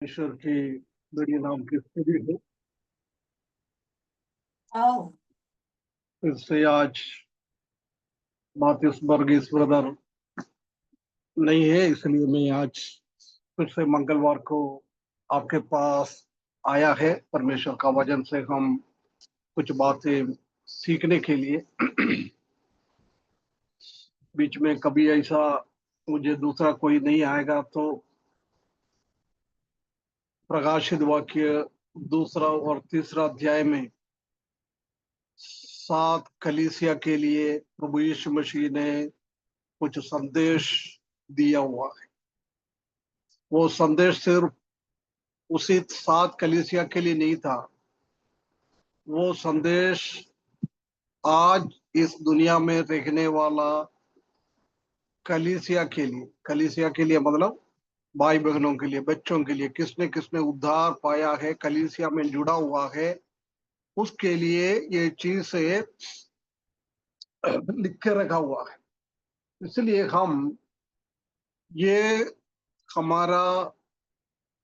ईश्वर की बड़ी नाम की स्तुति हो। Oh, फिर से आज मातिस वर्गीस ब्रदर नहीं है, इसलिए मैं आज फिर से मंगलवार को आपके पास आया है परमेश्वर का वचन से हम कुछ बातें सीखने के लिए। बीच में कभी ऐसा मुझे दूसरा कोई नहीं आएगा तो प्रकाशित वाक्य दूसरा और तीसरा अध्याय में 7 कलीसिया के लिए प्रभु यीशु मसीह ने कुछ संदेश दिया हुआ है। वो संदेश सिर्फ उसी 7 कलीसिया के लिए नहीं था, वो संदेश आज इस दुनिया में रहने वाला कलीसिया के लिए मतलब भाई बहनों के लिए, बच्चों के लिए, किसने किसने उद्धार पाया है, कलीसिया में जुड़ा हुआ है, उसके लिए ये चीज से लिख के रखा हुआ है। इसलिए हम ये हमारा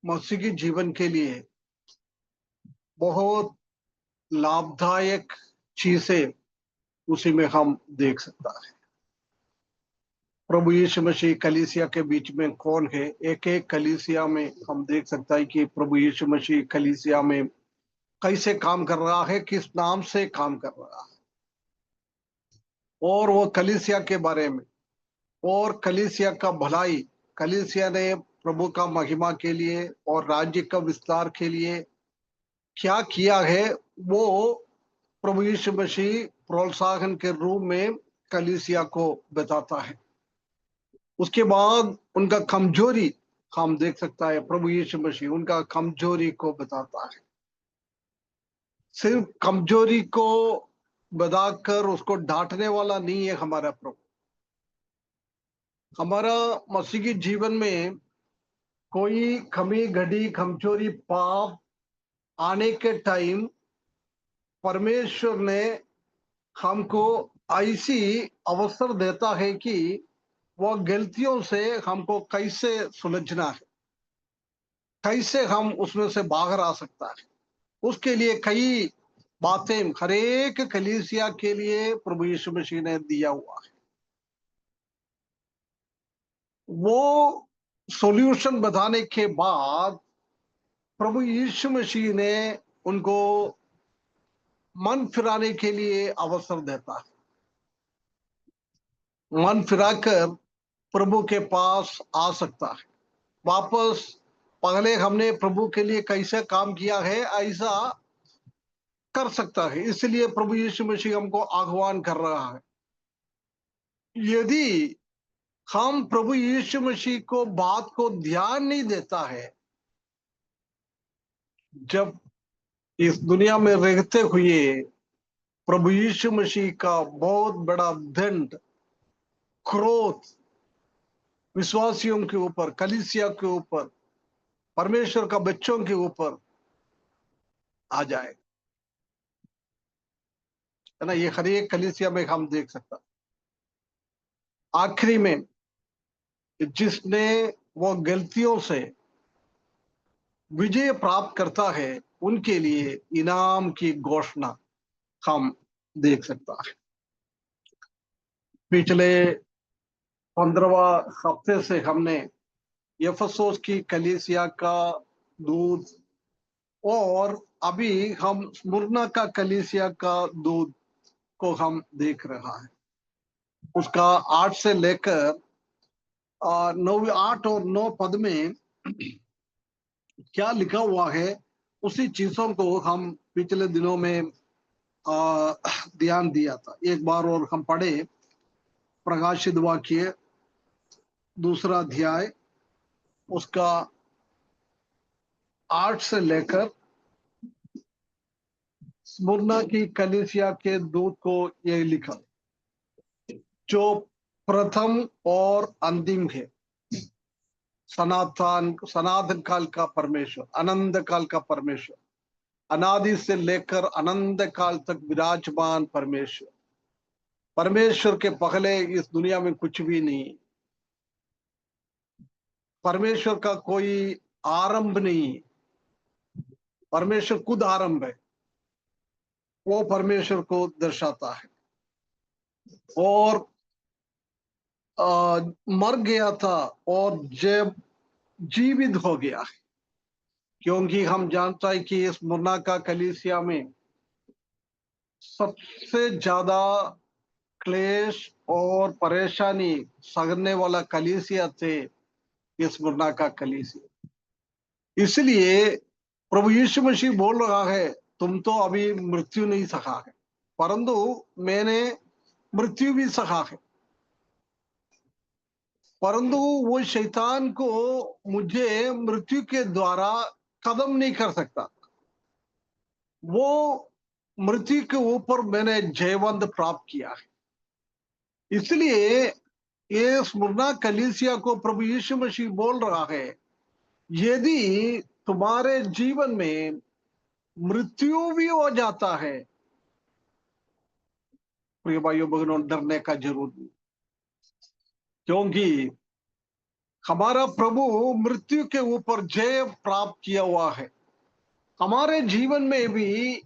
मसीही जीवन के लिए बहुत लाभदायक चीजें उसी में हम देख सकता है। प्रभु यीशु मसीह कलीसिया के बीच में कौन है, एक एक कलीसिया में हम देख सकता है कि प्रभु यीशु मसीह कलीसिया में कैसे काम कर रहा है, किस नाम से काम कर रहा है, और वो कलीसिया के बारे में और कलीसिया का भलाई, कलीसिया ने प्रभु का महिमा के लिए और राज्य का विस्तार के लिए क्या किया है, वो प्रभु यीशु मसीह प्रोत्साहन के रूप में कलीसिया को बताता है। उसके बाद उनका कमजोरी हम देख सकता है, प्रभु यीशु मसीह उनका कमजोरी को बताता है। सिर्फ कमजोरी को बताकर उसको डांटने वाला नहीं है हमारा प्रभु। हमारा मसीही जीवन में कोई कमी घड़ी कमजोरी पाप आने के टाइम परमेश्वर ने हमको ऐसी अवसर देता है कि वह गलतियों से हमको कैसे सुलझना है, कैसे हम उसमें से बाहर आ सकता है। उसके लिए कई बातें हर एक कलीसिया के लिए प्रभु यीशु मसीह ने दिया हुआ है। वो सॉल्यूशन बताने के बाद प्रभु यीशु मसीह ने उनको मन फिराने के लिए अवसर देता है। मन फिराकर प्रभु के पास आ सकता है वापस। पहले हमने प्रभु के लिए कैसे काम किया है ऐसा कर सकता है। इसलिए प्रभु यीशु मसीह हमको आह्वान कर रहा है। यदि हम प्रभु यीशु मसीह को बात को ध्यान नहीं देता है, जब इस दुनिया में रहते हुए प्रभु यीशु मसीह का बहुत बड़ा दंड, क्रोध विश्वासियों के ऊपर, कलीसिया के ऊपर, परमेश्वर का बच्चों के ऊपर आ जाए, है ना। ये हर एक कलीसिया में हम देख सकता। आखिरी में जिसने वो गलतियों से विजय प्राप्त करता है, उनके लिए इनाम की घोषणा हम देख सकता है। पिछले 15वां हफ्ते से हमने एफेसोस की कलीसिया का दूध और अभी हम स्मुरना का कलीसिया का दूध को हम देख रहा है। उसका 8 से लेकर 9, 8 और 9 पद में क्या लिखा हुआ है, उसी चीजों को हम पिछले दिनों में ध्यान दिया था। एक बार और हम पढ़े प्रकाशित वाक्य दूसरा अध्याय, उसका 8 से लेकर स्मुरना की कलीसिया के दूत को ये लिखा, जो प्रथम और अंतिम है, सनातन काल का परमेश्वर, अनंत काल का परमेश्वर, अनादि से लेकर अनंत काल तक विराजमान परमेश्वर। परमेश्वर के पहले इस दुनिया में कुछ भी नहीं। परमेश्वर का कोई आरंभ नहीं है, परमेश्वर खुद आरंभ है। वो परमेश्वर को दर्शाता है। और मर गया था और जब जीवित हो गया है, क्योंकि हम जानता है कि इस मुन्ना का कलीसिया में सबसे ज्यादा क्लेश और परेशानी सहने वाला कलीसिया थे इस मुन्ना का कलीसिया। इसलिए प्रभु यीशु मसीह बोल रहा है, तुम तो अभी मृत्यु नहीं सहा है, परंतु मैंने मृत्यु भी सहा है। परंतु वो शैतान को मुझे मृत्यु के द्वारा खत्म नहीं कर सकता। वो मृत्यु के ऊपर मैंने जयवंत प्राप्त किया है। इसलिए ये स्मुरना कलीसिया को प्रभु यीशु मसीह बोल रहा है, यदि तुम्हारे जीवन में मृत्यु भी हो जाता है, प्रिय भाइयों बहनों, डरने का जरूरत नहीं, क्योंकि हमारा प्रभु मृत्यु के ऊपर जय प्राप्त किया हुआ है। हमारे जीवन में भी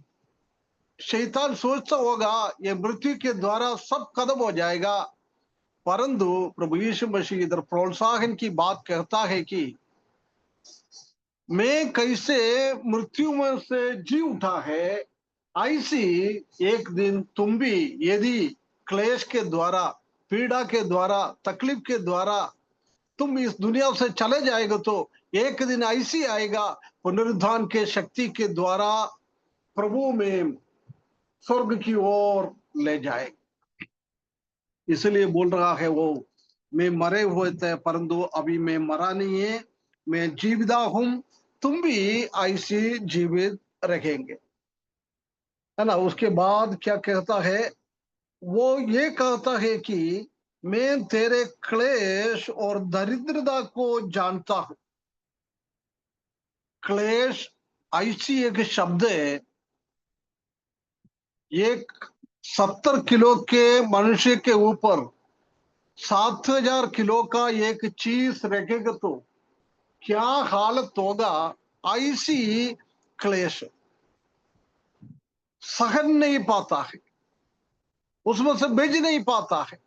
शैतान सोचता होगा ये मृत्यु के द्वारा सब खत्म हो जाएगा, परंतु प्रभु यीशु मसीह इधर प्रोत्साहन की बात कहता है कि मैं कैसे मृत्यु में से जी उठा है, ऐसी एक दिन तुम भी यदि क्लेश के द्वारा, पीड़ा के द्वारा, तकलीफ के द्वारा तुम इस दुनिया से चले जाएगा, तो एक दिन ऐसी आएगा पुनरुत्थान के शक्ति के द्वारा प्रभु में स्वर्ग की ओर ले जाए। इसलिए बोल रहा है वो, मैं मरे हुए थे परंतु अभी मैं मरा नहीं है, मैं जीविता हूं, तुम भी ऐसी जीवित रखेंगे, है ना। उसके बाद क्या कहता है, वो ये कहता है कि मैं तेरे क्लेश और दरिद्रता को जानता हूं। क्लेश ऐसी एक शब्द है, एक 70 किलो के मनुष्य के ऊपर 7,000 किलो का एक चीज रखेगा तो क्या हालत होगा। ऐसी क्लेश सहन नहीं पाता है, उसमें से बेच नहीं पाता है।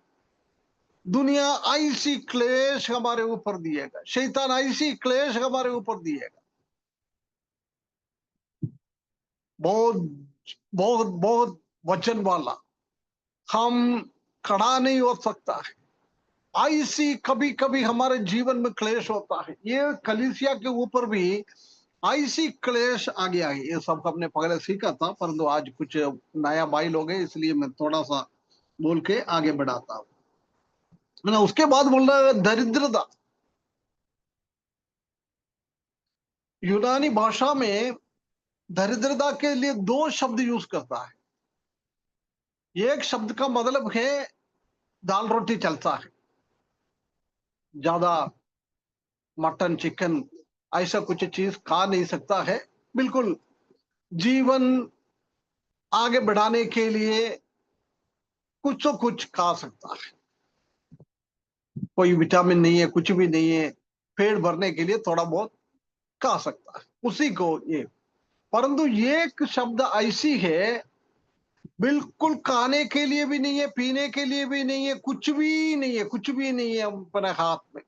दुनिया ऐसी क्लेश हमारे ऊपर दिएगा, शैतान ऐसी क्लेश हमारे ऊपर दिएगा, बहुत बहुत बहुत वचन वाला, हम खड़ा नहीं हो सकता है। ऐसी कभी कभी हमारे जीवन में क्लेश होता है। ये कलीसिया के ऊपर भी ऐसी क्लेश आ गया है। ये सब हमने पहले सीखा था, परंतु आज कुछ नया बाइल हो गए, इसलिए मैं थोड़ा सा बोल के आगे बढ़ाता हूँ, है ना। उसके बाद बोल रहा है दरिद्रता। यूनानी भाषा में दरिद्रता के लिए दो शब्द यूज करता है। एक शब्द का मतलब है दाल रोटी चलता है, ज्यादा मटन चिकन ऐसा कुछ चीज खा नहीं सकता है, बिल्कुल जीवन आगे बढ़ाने के लिए कुछ तो कुछ खा सकता है, कोई विटामिन नहीं है, कुछ भी नहीं है, पेट भरने के लिए थोड़ा बहुत खा सकता है, उसी को ये। परंतु ये एक शब्द ऐसी है, बिल्कुल खाने के लिए भी नहीं है, पीने के लिए भी नहीं है, कुछ भी नहीं है, कुछ भी नहीं है अपने हाथ में।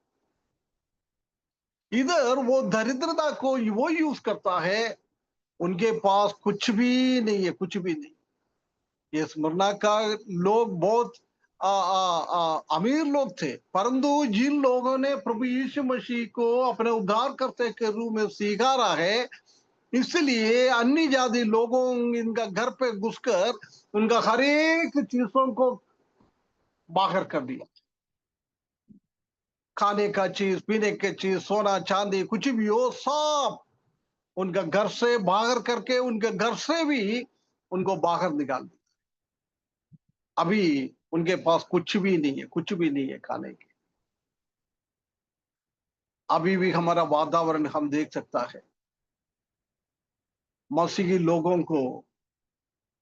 इधर वो दरिद्रता को वो यूज करता है, उनके पास कुछ भी नहीं है, कुछ भी नहीं। ये स्मरणा का लोग बहुत अमीर लोग थे, परंतु जिन लोगों ने प्रभु यीशु मसीह को अपने उद्धारकर्ता के रूप में स्वीकारा है, इसलिए अन्य जाति लोगों इनका घर पे घुसकर उनका हर एक चीजों को बाहर कर दिया। खाने का चीज, पीने की चीज, सोना चांदी कुछ भी हो, सब उनका घर से बाहर करके उनके घर से भी उनको बाहर निकाल दिया। अभी उनके पास कुछ भी नहीं है, कुछ भी नहीं है खाने के। अभी भी हमारा वातावरण हम देख सकता है, मसीही लोगों को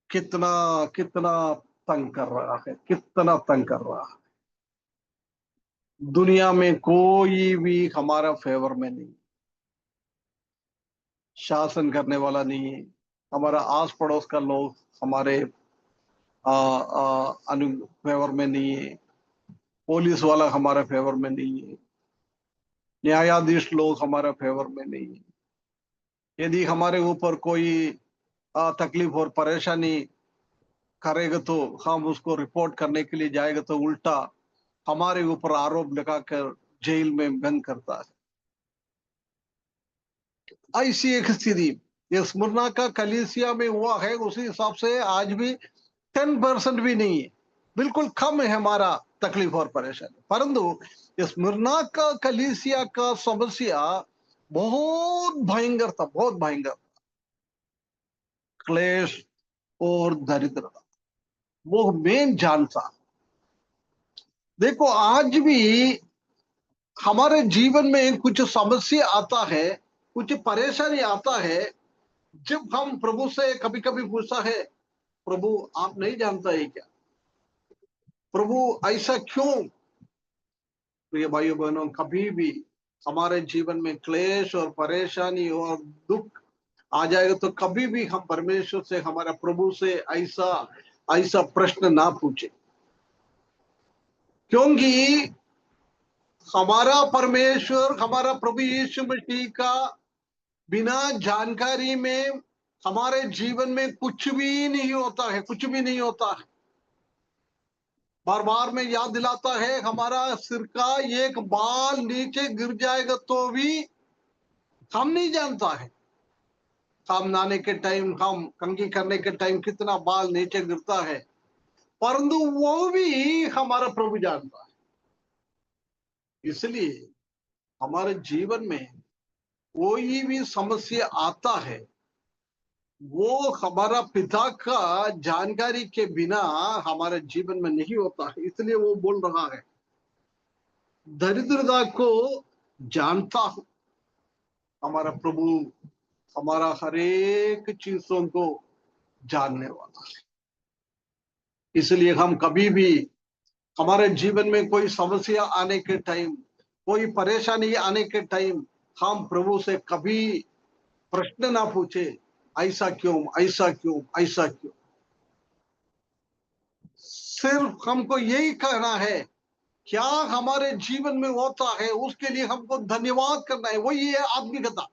कितना कितना तंग कर रहा है, कितना तंग कर रहा है। दुनिया में कोई भी हमारा फेवर में नहीं, शासन करने वाला नहीं है, हमारा आस पड़ोस का लोग हमारे अनु फेवर में नहीं है, पुलिस वाला हमारे फेवर में नहीं है, न्यायाधीश लोग हमारे फेवर में नहीं है। यदि हमारे ऊपर कोई तकलीफ और परेशानी करेगा तो हम उसको रिपोर्ट करने के लिए जाएगा तो उल्टा हमारे ऊपर आरोप लगाकर जेल में बंद करता है। ऐसी एक स्थिति ये स्मुरना का कलीसिया में हुआ है, उसी हिसाब से आज भी 10% भी नहीं है, बिल्कुल कम है हमारा तकलीफ और परेशानी। परंतु इस स्मुरना का कलीसिया का समस्या बहुत भयंकर था, बहुत भयंकर। क्लेश और दरिद्रता वो मेन जान था। देखो आज भी हमारे जीवन में कुछ समस्या आता है, कुछ परेशानी आता है, जब हम प्रभु से कभी कभी पूछता है, प्रभु आप नहीं जानता है क्या, प्रभु ऐसा क्यों। प्रिय भाइयों बहनों, कभी भी हमारे जीवन में क्लेश और परेशानी और दुख आ जाएगा तो कभी भी हम परमेश्वर से, हमारा प्रभु से ऐसा ऐसा प्रश्न ना पूछे, क्योंकि हमारा परमेश्वर, हमारा प्रभु यीशु मसीह का बिना जानकारी में हमारे जीवन में कुछ भी नहीं होता है, कुछ भी नहीं होता है। बार बार में याद दिलाता है, हमारा सिर का एक बाल नीचे गिर जाएगा तो भी हम नहीं जानता है। हम नहाने के टाइम, हम कंघी करने के टाइम कितना बाल नीचे गिरता है, परंतु वो भी हमारा प्रभु जानता है। इसलिए हमारे जीवन में कोई भी समस्या आता है, वो हमारा पिता का जानकारी के बिना हमारे जीवन में नहीं होता है। इसलिए वो बोल रहा है, दरिद्रता को जानता हूं। हमारा प्रभु हमारा हर एक चीजों को जानने वाला है। इसलिए हम कभी भी हमारे जीवन में कोई समस्या आने के टाइम, कोई परेशानी आने के टाइम, हम प्रभु से कभी प्रश्न ना पूछे, ऐसा क्यों, ऐसा क्यों, ऐसा क्यों। सिर्फ हमको यही कहना है, क्या हमारे जीवन में होता है उसके लिए हमको धन्यवाद करना है। वही है आत्मिकता।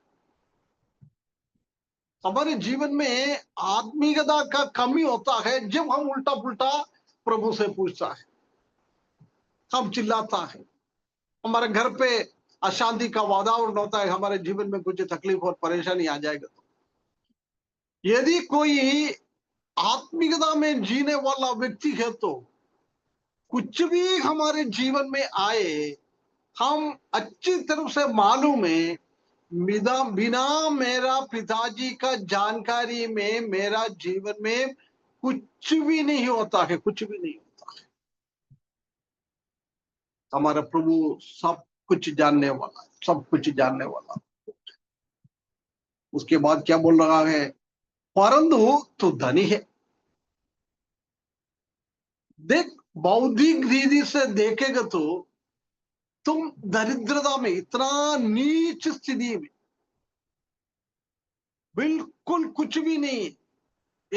हमारे जीवन में आत्मिकता का कमी होता है जब हम उल्टा पुल्टा प्रभु से पूछता है, हम चिल्लाता है, हमारे घर पे अशांति का वातावरण होता है, हमारे जीवन में कुछ तकलीफ और परेशानी आ जाएगा तो यदि कोई आत्मिकता में जीने वाला व्यक्ति है तो कुछ भी हमारे जीवन में आए, हम अच्छी तरह से मालूम है, बिना बिना मेरा पिताजी का जानकारी में मेरा जीवन में कुछ भी नहीं होता है, कुछ भी नहीं होता है। हमारा प्रभु सब कुछ जानने वाला है, सब कुछ जानने वाला। उसके बाद क्या बोल रहा है, परंतु तू धनी है। देख, बौद्धिक रीति से देखेगा तो तुम दरिद्रता में, इतना नीच स्थिति में, बिल्कुल कुछ भी नहीं है,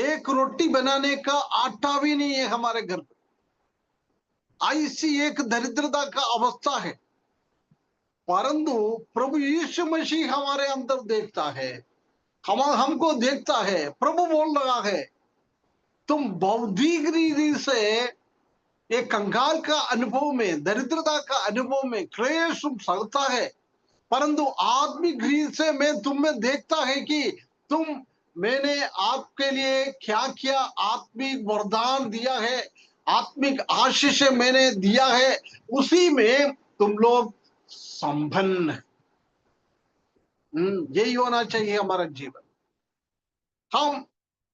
एक रोटी बनाने का आटा भी नहीं है हमारे घर पे, ऐसी एक दरिद्रता का अवस्था है। परंतु प्रभु यीशु मसीह हमारे अंदर देखता है, हमको देखता है। प्रभु बोल रहा है, तुम बौद्धिक रीति से एक कंगाल का अनुभव में, दरिद्रता का अनुभव में क्लेश सकता है, परंतु आत्मिक रीति से मैं तुम में देखता है कि तुम, मैंने आपके लिए क्या किया, आत्मिक वरदान दिया है, आत्मिक आशीष मैंने दिया है, उसी में तुम लोग संपन्न। यही होना चाहिए हमारा जीवन। हम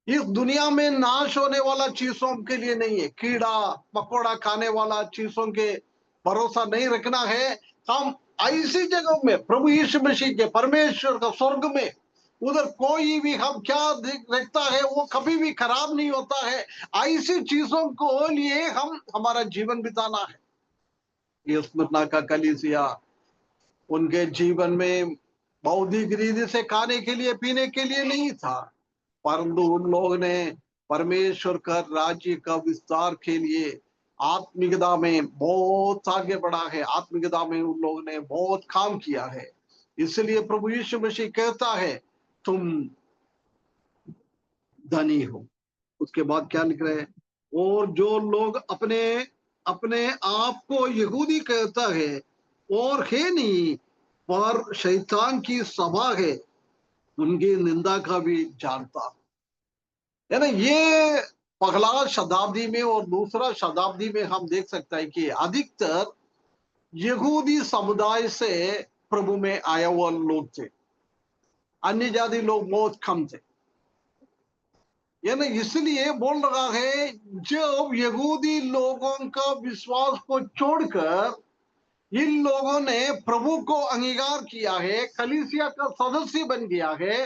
इस दुनिया में नाश होने वाला चीजों के लिए नहीं है, कीड़ा मकोड़ा खाने वाला चीजों के भरोसा नहीं रखना है। हम ऐसी जगह में प्रभु यीशु मसीह के, परमेश्वर का स्वर्ग में, उधर कोई भी हम क्या देखता है वो कभी भी खराब नहीं होता है। ऐसी चीजों को लिए हम हमारा जीवन बिताना है। ये स्मृति का कलीसिया, उनके जीवन में बौद्धिक रीति से खाने के लिए पीने के लिए नहीं था, परंतु उन लोगों ने परमेश्वर का राज्य का विस्तार के लिए आत्मिकता में बहुत आगे बढ़ा है। आत्मिकता में उन लोगों ने बहुत काम किया है। इसलिए प्रभु यीशु मसीह कहता है तुम धनी हो। उसके बाद क्या लिख रहे हैं, और जो लोग अपने अपने आप को यहूदी कहता है और है नहीं, पर शैतान की सभा है, उनकी निंदा का भी जानता है ना। ये पहला शताब्दी में और दूसरा शताब्दी में हम देख सकते हैं कि अधिकतर यहूदी समुदाय से प्रभु में आया हुआ लोग थे, अन्य जाति लोग बहुत कम थे। यानी इसलिए बोल रहा है जब यहूदी लोगों का विश्वास को छोड़कर इन लोगों ने प्रभु को अंगीकार किया है, कलीसिया का सदस्य बन गया है,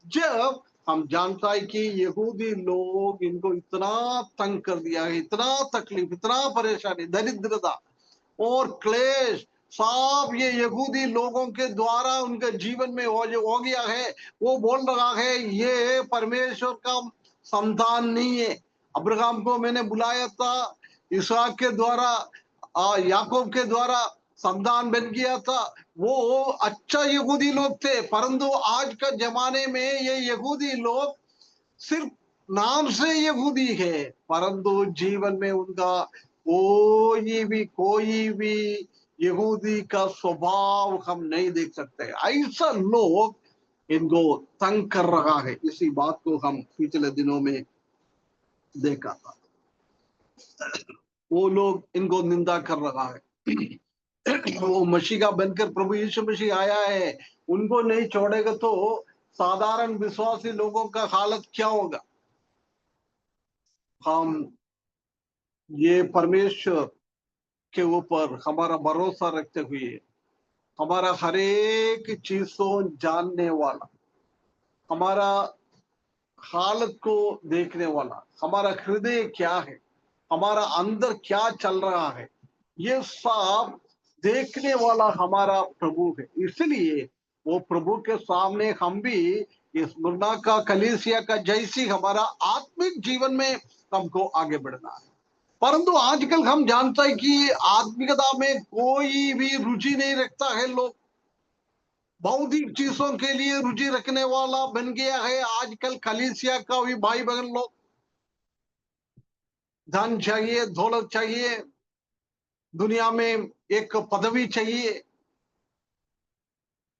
जब हम जानता है कि यहूदी लोग इनको इतना तंग कर दिया है, इतना तकलीफ, इतना परेशानी, दरिद्रता और क्लेश सब ये यहूदी लोगों के द्वारा उनके जीवन में हो गया है। वो बोल रहा है ये परमेश्वर का संतान नहीं है। अब्राहम को मैंने बुलाया था, इसहाक के द्वारा, याकूब के द्वारा संतान बन गया था। वो अच्छा यहूदी लोग थे, परंतु आज का जमाने में ये यहूदी लोग सिर्फ नाम से यहूदी है, परंतु जीवन में उनका कोई भी यहूदी का स्वभाव हम नहीं देख सकते। ऐसा लोग इनको तंग कर रहा है। इसी बात को हम पिछले दिनों में देखा था। वो लोग इनको निंदा कर रहा है। वो मसीह का बनकर प्रभु यीशु मसीह आया है, उनको नहीं छोड़ेगा तो साधारण विश्वासी लोगों का हालत क्या होगा। हम ये परमेश्वर के ऊपर हमारा भरोसा रखते हुए, हमारा हर एक चीज को जानने वाला, हमारा हालत को देखने वाला, हमारा हृदय क्या है, हमारा अंदर क्या चल रहा है, ये सब देखने वाला हमारा प्रभु है। इसलिए वो प्रभु के सामने हम भी इस मुन्ना का कलीसिया का जैसी हमारा आत्मिक जीवन में हमको आगे बढ़ना है। परंतु आजकल हम जानते हैं कि आत्मिकता में कोई भी रुचि नहीं रखता है। लोग बौद्धिक चीजों के लिए रुचि रखने वाला बन गया है आजकल कलीसिया का भी भाई बहन लोग। धन चाहिए, दौलत चाहिए, दुनिया में एक पदवी चाहिए,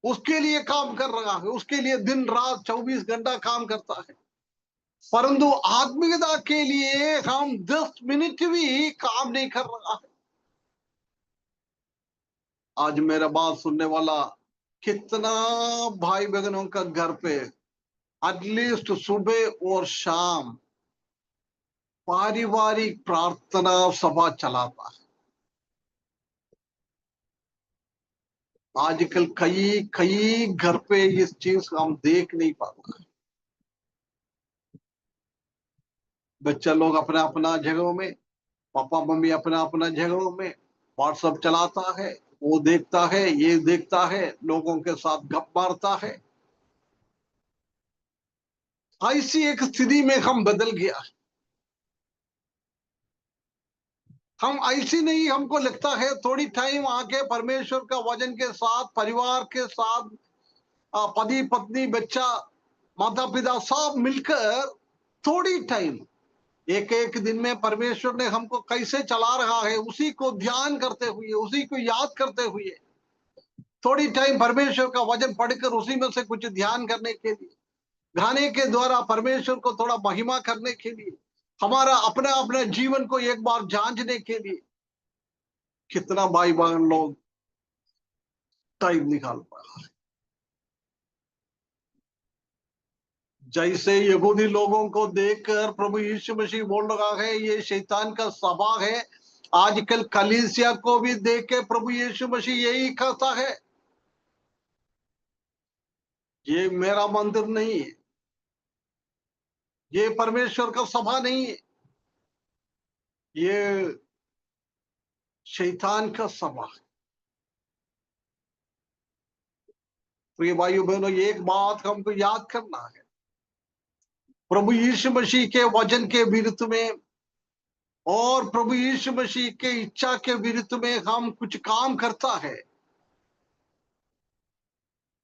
उसके लिए काम कर रहा है, उसके लिए दिन रात 24 घंटा काम करता है। परंतु आत्मिकता के लिए हम 10 मिनट भी काम नहीं कर रहा है। आज मेरा बात सुनने वाला कितना भाई बहनों का घर पे एटलीस्ट सुबह और शाम पारिवारिक प्रार्थना सभा चलाता है। आजकल कई कई घर पे इस चीज हम देख नहीं पाते। बच्चा लोग अपना अपना जगहों में, पापा मम्मी अपना अपना जगहों में व्हाट्सएप चलाता है, वो देखता है, ये देखता है, लोगों के साथ गप मारता है। ऐसी एक स्थिति में हम बदल गया। हम ऐसी नहीं, हमको लगता है थोड़ी टाइम आके परमेश्वर का वचन के साथ, परिवार के साथ, पति पत्नी बच्चा माता पिता सब मिलकर थोड़ी टाइम, एक एक दिन में परमेश्वर ने हमको कैसे चला रहा है उसी को ध्यान करते हुए, उसी को याद करते हुए थोड़ी टाइम परमेश्वर का वचन पढ़कर उसी में से कुछ ध्यान करने के लिए, गाने के द्वारा परमेश्वर को थोड़ा महिमा करने के लिए, हमारा अपना अपना जीवन को एक बार जांचने के लिए कितना भाई बहन लोग टाइम निकाल पाए। जैसे यहूदी लोगों को देखकर प्रभु यीशु मसीह बोल रहा है ये शैतान का सभा है, आजकल कलीसिया को भी देख के प्रभु यीशु मसीह यही कहता है, ये मेरा मंदिर नहीं है, ये परमेश्वर का सभा नहीं है, ये शैतान का सभा है। प्रिय भाइयों बहनों, एक बात हमको याद करना है, प्रभु यीशु मसीह के वचन के विरुद्ध में और प्रभु यीशु मसीह के इच्छा के विरुद्ध में हम कुछ काम करता है,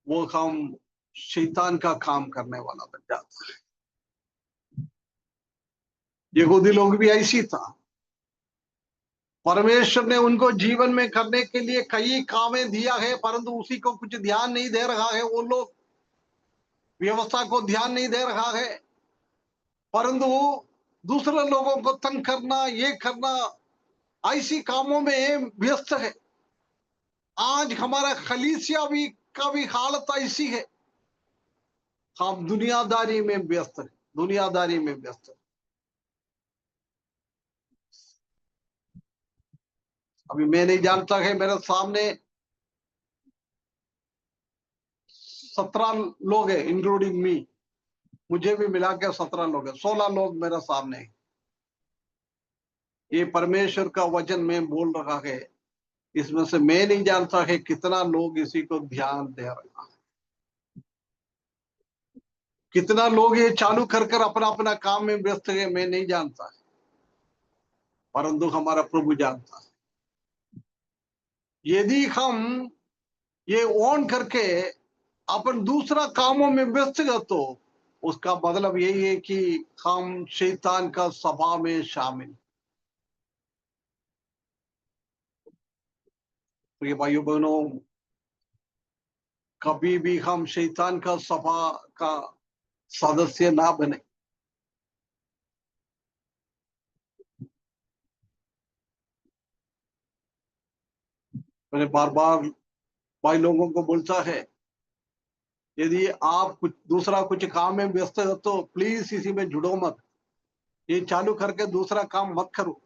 वो हम शैतान का काम करने वाला बन जाता है। यहूदी लोग भी ऐसी था। परमेश्वर ने उनको जीवन में करने के लिए कई कामें दिया है, परंतु उसी को कुछ ध्यान नहीं दे रहा है। वो लोग व्यवस्था को ध्यान नहीं दे रहा है, परंतु दूसरे लोगों को तंग करना, ये करना, ऐसी कामों में व्यस्त है। आज हमारा खलीसिया भी का भी हालत ऐसी है, हम दुनियादारी में व्यस्त है, दुनियादारी में व्यस्त है। अभी मैं नहीं जानता है, मेरे सामने 17 लोग हैं इंक्लूडिंग मी, मुझे भी मिला के 17 लोग हैं, 16 लोग मेरे सामने हैं। ये परमेश्वर का वचन में बोल रहा है, इसमें से मैं नहीं जानता है कितना लोग इसी को ध्यान दे रहा है, कितना लोग ये चालू कर कर अपना अपना काम में व्यस्त है, मैं नहीं जानता है, परंतु हमारा प्रभु जानता है। यदि हम ये ऑन करके अपन दूसरा कामों में व्यस्त है, तो उसका मतलब यही है कि हम शैतान का सभा में शामिल। प्रिय भाइयों बहनों, कभी भी हम शैतान का सभा का सदस्य ना बने। मैंने बार बार भाई लोगों को बोलता है, यदि आप कुछ दूसरा कुछ काम में व्यस्त हो तो प्लीज इसी में जुड़ो मत, ये चालू करके दूसरा काम मत करो।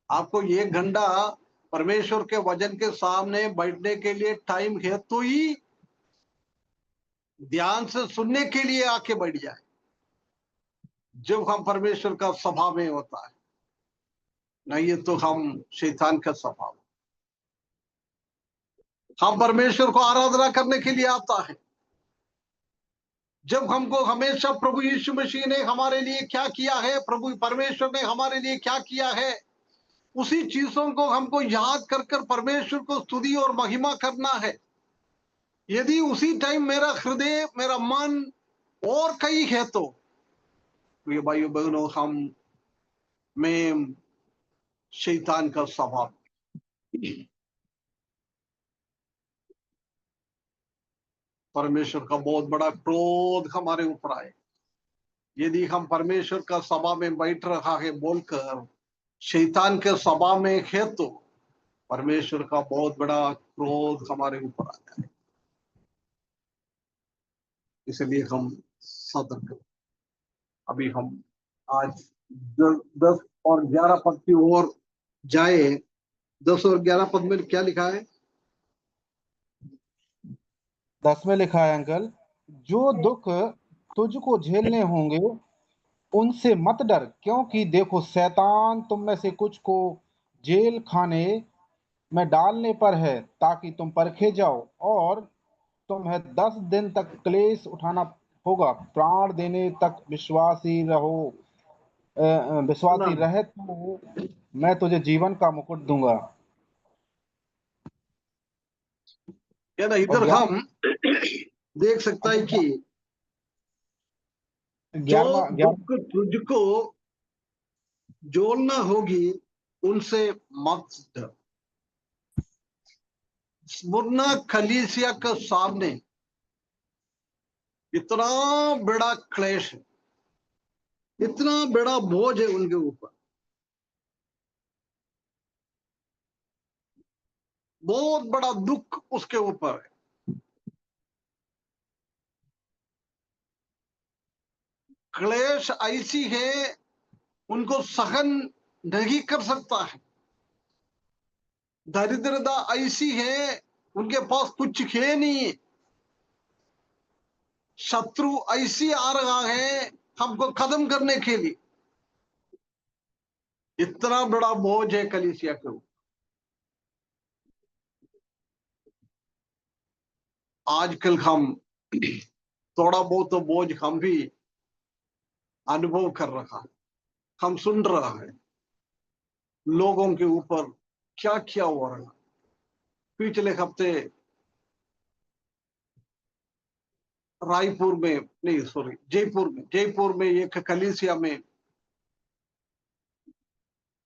आपको 1 घंटा परमेश्वर के वचन के सामने बैठने के लिए टाइम है, तो ही ध्यान से सुनने के लिए आके बैठ जाए। जब हम परमेश्वर का सभा में होता है, नहीं तो हम शैतान का सभा। हम परमेश्वर को आराधना करने के लिए आता है। जब हमको हमेशा प्रभु यीशु मसीह ने हमारे लिए क्या किया है, प्रभु परमेश्वर ने हमारे लिए क्या किया है, उसी चीजों को हमको याद कर कर परमेश्वर को स्तुति और महिमा करना है। यदि उसी टाइम मेरा हृदय, मेरा मन और कहीं है, तो ये भाइयों बहनों, हम में शैतान का स्वभाव। परमेश्वर का बहुत बड़ा क्रोध हमारे ऊपर आए यदि हम परमेश्वर का सभा में बैठ रहा है बोलकर शैतान के सभा में है, तो परमेश्वर का बहुत बड़ा क्रोध हमारे ऊपर आता है। इसलिए हम सतर्क। अभी हम आज 10 और 11 पद की ओर जाए। 10 और 11 पद में क्या लिखा है? 10 में लिखा है, अंकल, जो दुख तुझको झेलने होंगे उनसे मत डर, क्योंकि देखो शैतान तुम में से कुछ को जेल खाने में डालने पर है, ताकि तुम परखे जाओ, और तुम्हें 10 दिन तक क्लेश उठाना होगा। प्राण देने तक विश्वासी सुना, रहे तो मैं तुझे जीवन का मुकुट दूंगा। क्या ना, और इधर हम देख सकता है कि जो 11 दुख तुझको जोड़ना होगी उनसे मत डर। स्मुरना कलीसिया के सामने इतना बड़ा क्लेश है, इतना बड़ा बोझ है उनके ऊपर, बहुत बड़ा दुख उसके ऊपर है। क्लेश ऐसी है, उनको सहन नहीं कर सकता है। दरिद्रता ऐसी है, उनके पास कुछ है नहीं। शत्रु ऐसी आ रहा है हमको खत्म करने के लिए। इतना बड़ा बोझ है कलीसिया के ऊपर। आजकल हम थोड़ा बहुत तो बोझ हम भी अनुभव कर रहा है, हम सुन रहा है लोगों के ऊपर क्या क्या हो रहा है। पिछले हफ्ते रायपुर में, नहीं सॉरी, जयपुर में एक कलीसिया में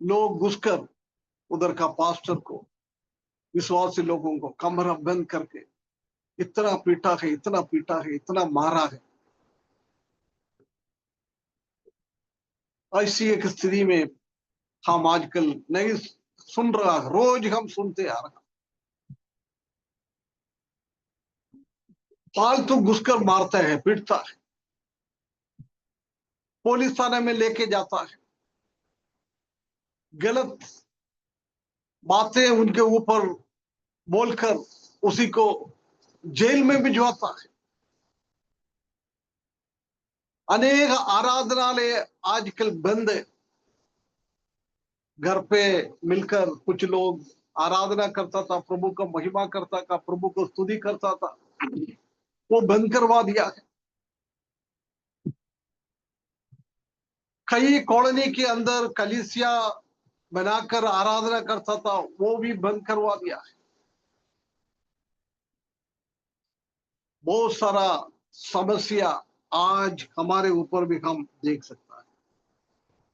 लोग घुसकर उधर का पास्टर को, विश्वासी लोगों को कमरा बंद करके इतना पीटा है, इतना पीटा है, इतना मारा है। ऐसी एक स्थिति में हम आजकल नहीं सुन रहा, रोज हम सुनते आ रहा, फालतू घुसकर मारता है, पीटता है, पुलिस थाने में लेके जाता है, गलत बातें उनके ऊपर बोलकर उसी को जेल में भिजवाता है। अनेक आराधनालय आजकल बंद है। घर पे मिलकर कुछ लोग आराधना करता था, प्रभु का महिमा करता था, प्रभु को स्तुति करता था, वो बंद करवा दिया है। कई कॉलोनी के अंदर कलीसिया बनाकर आराधना करता था, वो भी बंद करवा दिया है। बहुत सारा समस्या आज हमारे ऊपर भी हम देख सकता है।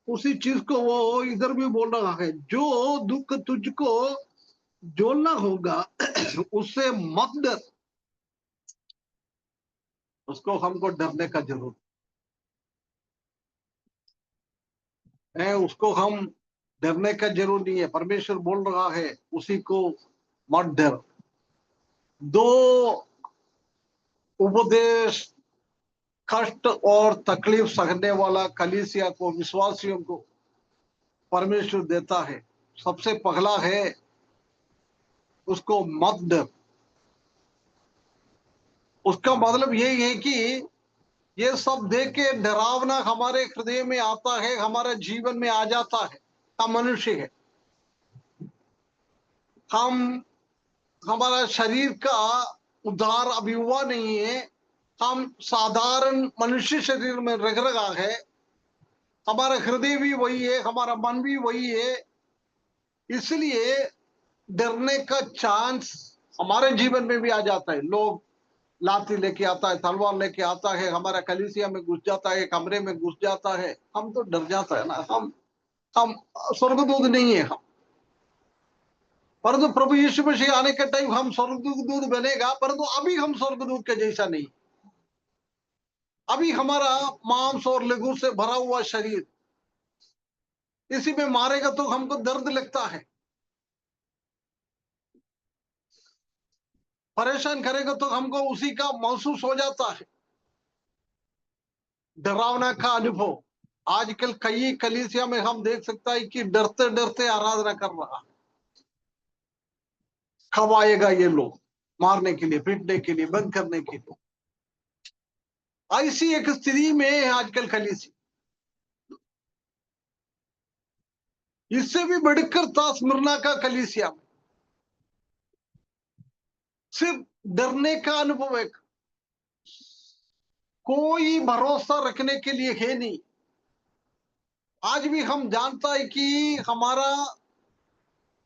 उसी चीज को वो इधर भी बोल रहा है, जो दुख तुझको झेलना होगा उससे मत डर। उसको हमको डरने का जरूरत है, उसको हम डरने का जरूर नहीं है। परमेश्वर बोल रहा है उसी को मत डर। दो उपदेश कष्ट और तकलीफ सहने वाला कलीसिया को, विश्वासियों को परमेश्वर देता है। सबसे पहला है उसको मत डर। उसका मतलब यही है कि ये सब देख के डरावना हमारे हृदय में आता है, हमारे जीवन में आ जाता है। हम मनुष्य है, हम, हमारा शरीर का उद्धार अभी हुआ नहीं है, हम साधारण मनुष्य शरीर में रग रगा है। हमारा हृदय भी वही है, हमारा मन भी वही है। इसलिए डरने का चांस हमारे जीवन में भी आ जाता है। लोग लाठी लेके आता है, तलवार लेके आता है, हमारा कलीसिया में घुस जाता है, कमरे में घुस जाता है, हम तो डर जाता है ना। हम स्वर्गदूत नहीं है हम, परंतु प्रभु यीशु मसीह आने के टाइम हम स्वर्गदूत बनेगा, परंतु अभी हम स्वर्गदूत के जैसा नहीं। अभी हमारा मांस और लहू से भरा हुआ शरीर, इसी में मारेगा तो हमको दर्द लगता है, परेशान करेगा तो हमको उसी का महसूस हो जाता है। डरावना का अनुभव आजकल कई कलीसिया में हम देख सकता है कि डरते डरते आराधना कर रहा है। कब आएगा ये लोग मारने के लिए, पीटने के लिए, बंद करने के लिए। ऐसी एक स्थिति में है आजकल कलीसिया। इससे भी बढ़कर था स्मिरना का कलीसिया में, सिर्फ डरने का अनुभव है, कोई भरोसा रखने के लिए है नहीं। आज भी हम जानता है कि हमारा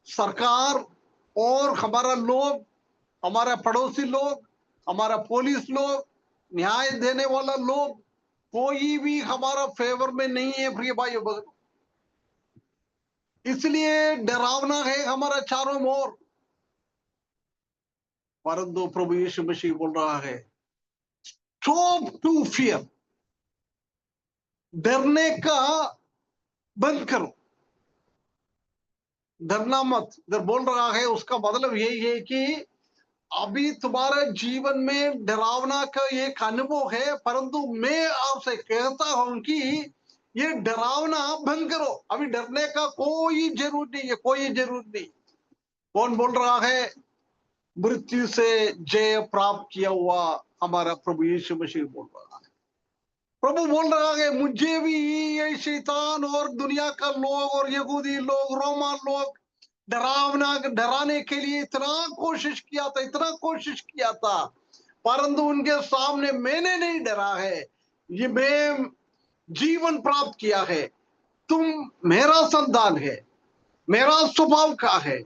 सरकार और हमारा लोग, हमारा पड़ोसी लोग, हमारा पुलिस लोग, न्याय देने वाला लोग, कोई भी हमारा फेवर में नहीं है प्रिय भाई बहन। इसलिए डरावना है हमारा चारों ओर। परंतु प्रभु यीशु मसीह बोल रहा है, स्टॉप टू फियर, डरने का बंद करो, डरना मत। इधर बोल रहा है, उसका मतलब यही है कि अभी तुम्हारे जीवन में डरावना का एक अनुभव है, परंतु मैं आपसे कहता हूं कि ये डरावना बंद करो। अभी डरने का कोई जरूरत नहीं है, कोई जरूरत नहीं। कौन बोल रहा है? मृत्यु से जय प्राप्त किया हुआ हमारा प्रभु यीशु मसीह बोल रहा है। प्रभु बोल रहा है, मुझे भी ये शैतान और दुनिया का लोग और यहूदी लोग, रोमन लोग डरावना, डराने के लिए इतना कोशिश किया था, इतना कोशिश किया था, परंतु उनके सामने मैंने नहीं डरा है, ये मैं जीवन प्राप्त किया है। तुम मेरा संतान है, मेरा स्वभाव का है।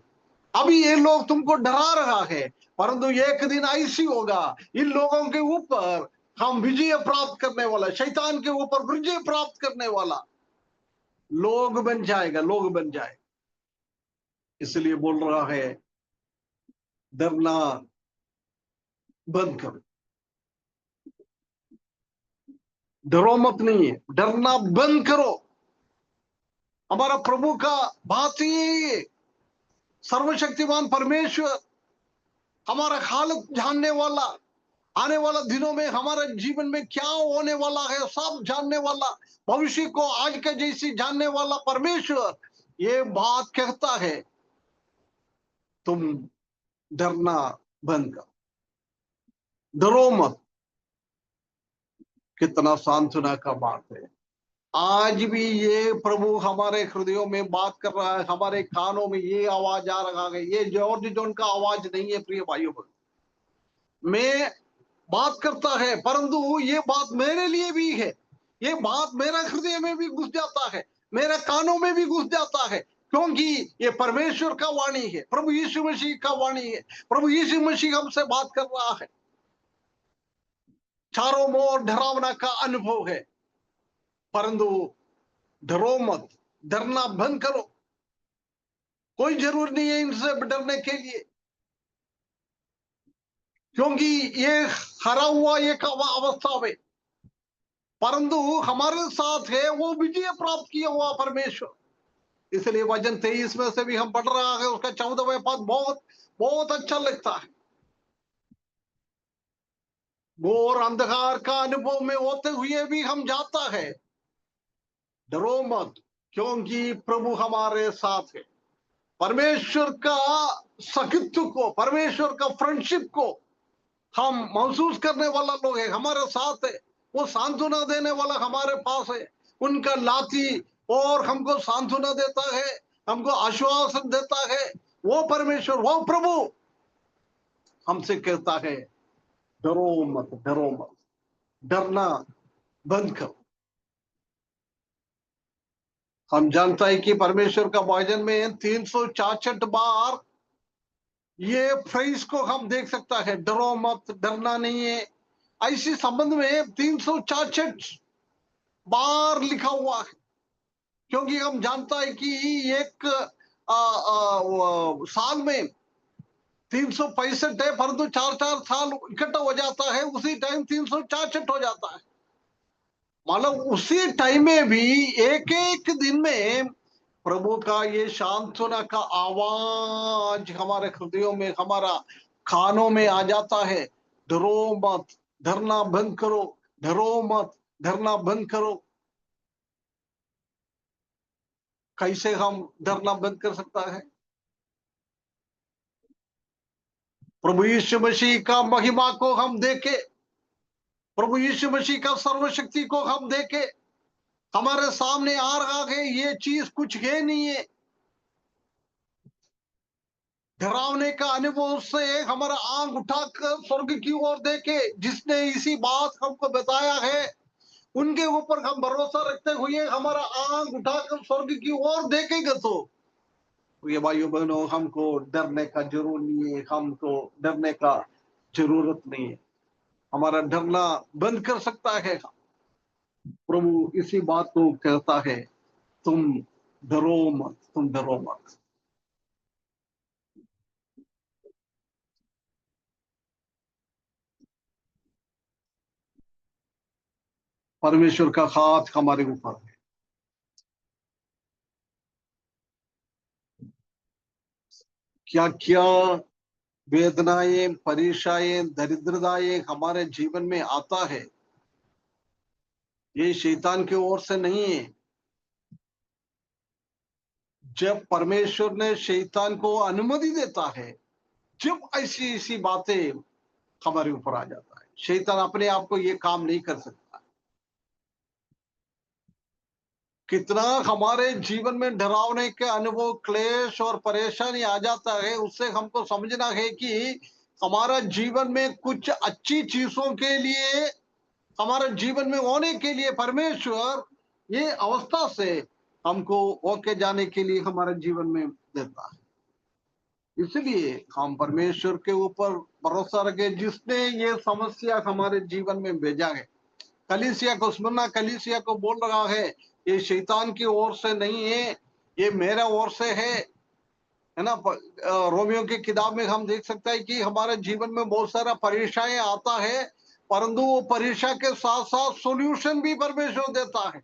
अभी ये लोग तुमको डरा रहा है, परंतु एक दिन ऐसी होगा, इन लोगों के ऊपर हम विजय प्राप्त करने वाला, शैतान के ऊपर विजय प्राप्त करने वाला लोग बन जाएगा, लोग बन जाए। इसलिए बोल रहा है, डरना बंद करो। डरो मत नहीं है, डरना बंद करो। हमारा प्रभु का बात ही है, सर्वशक्तिमान परमेश्वर हमारा हालत जानने वाला, आने वाला दिनों में हमारे जीवन में क्या होने वाला है सब जानने वाला, भविष्य को आज के जैसी जानने वाला परमेश्वर ये बात कहता है, तुम डरना बंद करो, डरो मत। कितना सांत्वना का बात है। आज भी ये प्रभु हमारे हृदयों में बात कर रहा है, हमारे कानों में ये आवाज आ रहा है। ये जॉर्ज जॉन का आवाज नहीं है प्रिय भाइयों, मैं बात करता है, परंतु ये बात मेरे लिए भी है। ये बात मेरा हृदय में भी घुस जाता है, मेरे कानों में भी घुस जाता है, क्योंकि ये परमेश्वर का वाणी है, प्रभु यीशु मसीह का वाणी है। प्रभु यीशु मसीह हमसे बात कर रहा है। चारों ओर डरावना का अनुभव है, परंतु डरो मत, डरना बंद करो। कोई जरूर नहीं है इनसे डरने के लिए, क्योंकि ये हरा हुआ एक अवस्था में, परंतु हमारे साथ है वो विजय प्राप्त किया हुआ परमेश्वर। इसलिए वचन 23 में से भी हम पढ़ रहा है, उसका 14वां पद बहुत बहुत अच्छा लगता है। घोर अंधकार का अनुभव में होते हुए भी हम जाता है, डरो मत, क्योंकि प्रभु हमारे साथ है। परमेश्वर का सखित्व को, परमेश्वर का फ्रेंडशिप को हम महसूस करने वाला लोग है, हमारे साथ है। वो सांत्वना देने वाला हमारे पास है, उनका लाठी और हमको सांत्वना देता है, हमको आश्वासन देता है। वो परमेश्वर, वो प्रभु हमसे कहता है, डरो मत, डरो मत, डरना बंद करो। हम जानता है कि परमेश्वर का वचन में 366 बार ये फ्रेज को हम देख सकता है, डरो मत, डरना नहीं है। ऐसी संबंध में 366 बार लिखा हुआ है, क्योंकि हम जानता है कि एक साल में 365 है, परंतु 4 4 साल इकट्ठा हो जाता है, उसी टाइम 366 हो जाता है। मतलब उसी टाइम में भी एक एक दिन में प्रभु का ये सांत्वना का आवाज हमारे हृदयों में, हमारा कानों में आ जाता है। डरो मत, डरना बंद करो, डरो मत, डरना बंद करो। कैसे हम डरना बंद कर सकता है? प्रभु यीशु मसीह का महिमा को हम देखे, प्रभु यीशु मसीह का सर्वशक्ति को हम देखे, हमारे सामने आ रहा है, ये चीज कुछ है नहीं है। डरावने का अनुभव से हमारा आंख उठाकर स्वर्ग की ओर देखे, जिसने इसी बात हमको बताया है, उनके ऊपर हम भरोसा रखते हुए हमारा आंख उठाकर स्वर्ग की ओर देखेंगे तो ये भाइयों बहनों, हमको डरने का जरूर नहीं है, हमको डरने का जरूरत नहीं है। हमारा डरना बंद कर सकता है प्रभु, इसी बात को कहता है, तुम डरो मत, तुम डरो मत। परमेश्वर का हाथ हमारे ऊपर है। क्या क्या वेदनाएं, परेशाएं, दरिद्रताएं हमारे जीवन में आता है, ये शैतान की ओर से नहीं है। जब परमेश्वर ने शैतान को अनुमति देता है, जब ऐसी ऐसी बातें हमारे ऊपर आ जाता है, शैतान अपने आप को ये काम नहीं कर सकता। कितना हमारे जीवन में डरावने के अनुभव, क्लेश और परेशानी आ जाता है, उससे हमको समझना है कि हमारा जीवन में कुछ अच्छी चीजों के लिए, हमारे जीवन में होने के लिए परमेश्वर ये अवस्था से हमको होके जाने के लिए हमारे जीवन में देता है। इसलिए हम परमेश्वर के ऊपर भरोसा रखें, जिसने ये समस्या हमारे जीवन में भेजा है। कलीसिया को, स्मरना कलीसिया को बोल रहा है, ये शैतान की ओर से नहीं है, ये मेरा ओर से है ना। रोमियो की किताब में हम देख सकते हैं कि हमारे जीवन में बहुत सारा परीक्षाएं आता है, परंतु वो परीक्षा के साथ साथ सॉल्यूशन भी परमेश्वर देता है।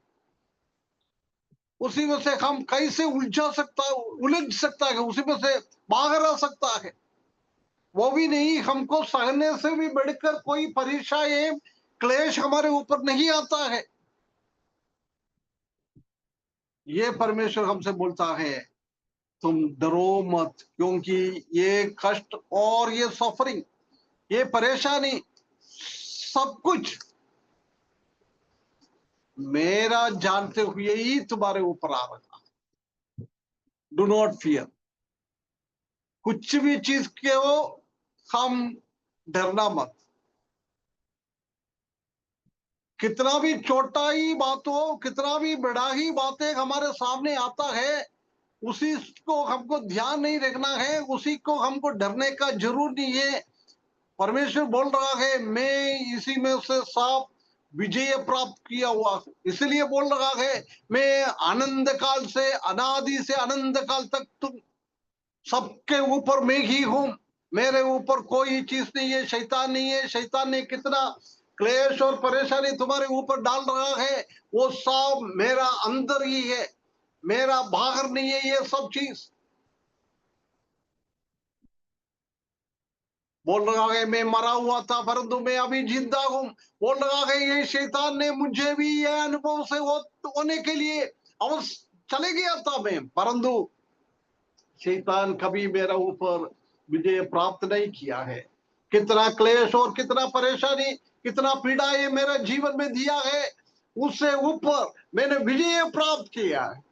उसी में से हम कैसे उलझ सकता है, उसी में से बाहर आ सकता है। वो भी नहीं, हमको सहने से भी बढ़कर कोई परीक्षाएं, क्लेश हमारे ऊपर नहीं आता है। ये परमेश्वर हमसे बोलता है, तुम डरो मत, क्योंकि ये कष्ट और ये सफरिंग, ये परेशानी, सब कुछ मेरा जानते हुए ही तुम्हारे ऊपर आ रहा है। Do not fear. कुछ भी चीज के हो, हम डरना मत। कितना भी छोटा ही बात हो, कितना भी बड़ा ही बातें हमारे सामने आता है, उसी को हमको ध्यान नहीं रखना है, उसी को हमको डरने का जरूर नहीं है। परमेश्वर बोल रहा है, मैं इसी में से साफ विजय प्राप्त किया हुआ हूं। इसलिए बोल रहा है, मैं आनंद काल से, अनादि से अनंत काल तक तुम सबके ऊपर मैं ही हूं। मेरे ऊपर कोई चीज नहीं है, शैतान नहीं है। शैतान ने कितना क्लेश और परेशानी तुम्हारे ऊपर डाल रहा है, वो सब मेरा अंदर ही है, मेरा बाहर नहीं है ये सब चीज। बोल रहा है, मैं मरा हुआ था परंतु मैं अभी जिंदा हूं। बोल रहा है, ये शैतान ने मुझे भी ये अनुभव से होने के लिए अवश्य चले गया था मैं, परंतु शैतान कभी मेरा ऊपर विजय प्राप्त नहीं किया है। कितना क्लेश और कितना परेशानी, कितना पीड़ा ये मेरे जीवन में दिया है, उससे ऊपर मैंने विजय प्राप्त किया है।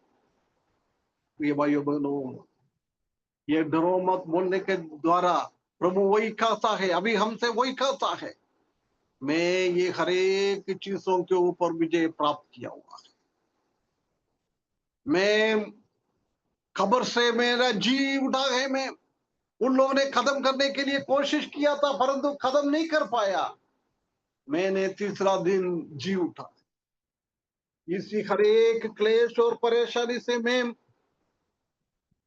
ये भाइयों बहनों, ये डरो मत बोलने के द्वारा प्रभु वही कहता है, अभी हमसे वही कहता है, मैं ये हर एक चीजों के ऊपर विजय प्राप्त किया हुआ है। मैं खबर से मेरा जी उठा है। मैं, उन लोगों ने खत्म करने के लिए कोशिश किया था परंतु खत्म नहीं कर पाया, मैंने तीसरा दिन जी उठा। इसी हर एक क्लेश और परेशानी से मैं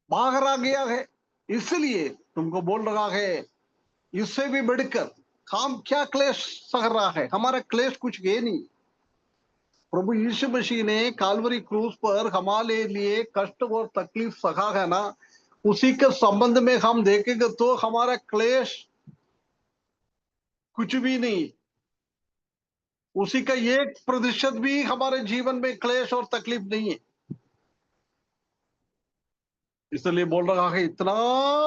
बाहर आ गया है। इसलिए तुमको बोल रहा है, इससे भी बढ़कर हम क्या क्लेश सह रहा है, हमारा क्लेश कुछ है नहीं। प्रभु यीशु मसीह ने काल्वरी क्रूस पर हमारे लिए कष्ट और तकलीफ सहा है ना, उसी के संबंध में हम देखेंगे तो हमारा क्लेश कुछ भी नहीं। उसी का 1% भी हमारे जीवन में क्लेश और तकलीफ नहीं है। इसलिए बोल रहा है, इतना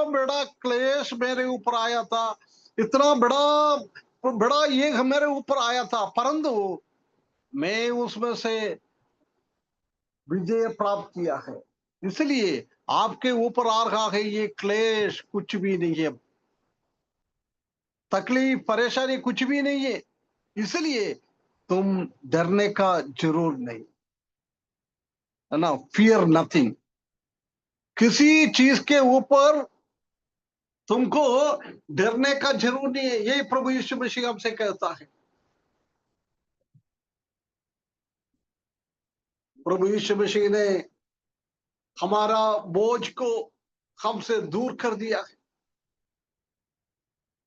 बड़ा क्लेश मेरे ऊपर आया था, इतना बड़ा बड़ा ये मेरे ऊपर आया था, परंतु मैं उसमें से विजय प्राप्त किया है। इसलिए आपके ऊपर आ रहा है ये क्लेश कुछ भी नहीं है, तकलीफ परेशानी कुछ भी नहीं है। इसलिए तुम डरने का जरूर नहीं, है ना। Fear nothing. किसी चीज के ऊपर तुमको डरने का जरूर नहीं है, यही प्रभु यीशु मसीह हमसे कहता है। प्रभु यीशु मसीह ने हमारा बोझ को हमसे दूर कर दिया है।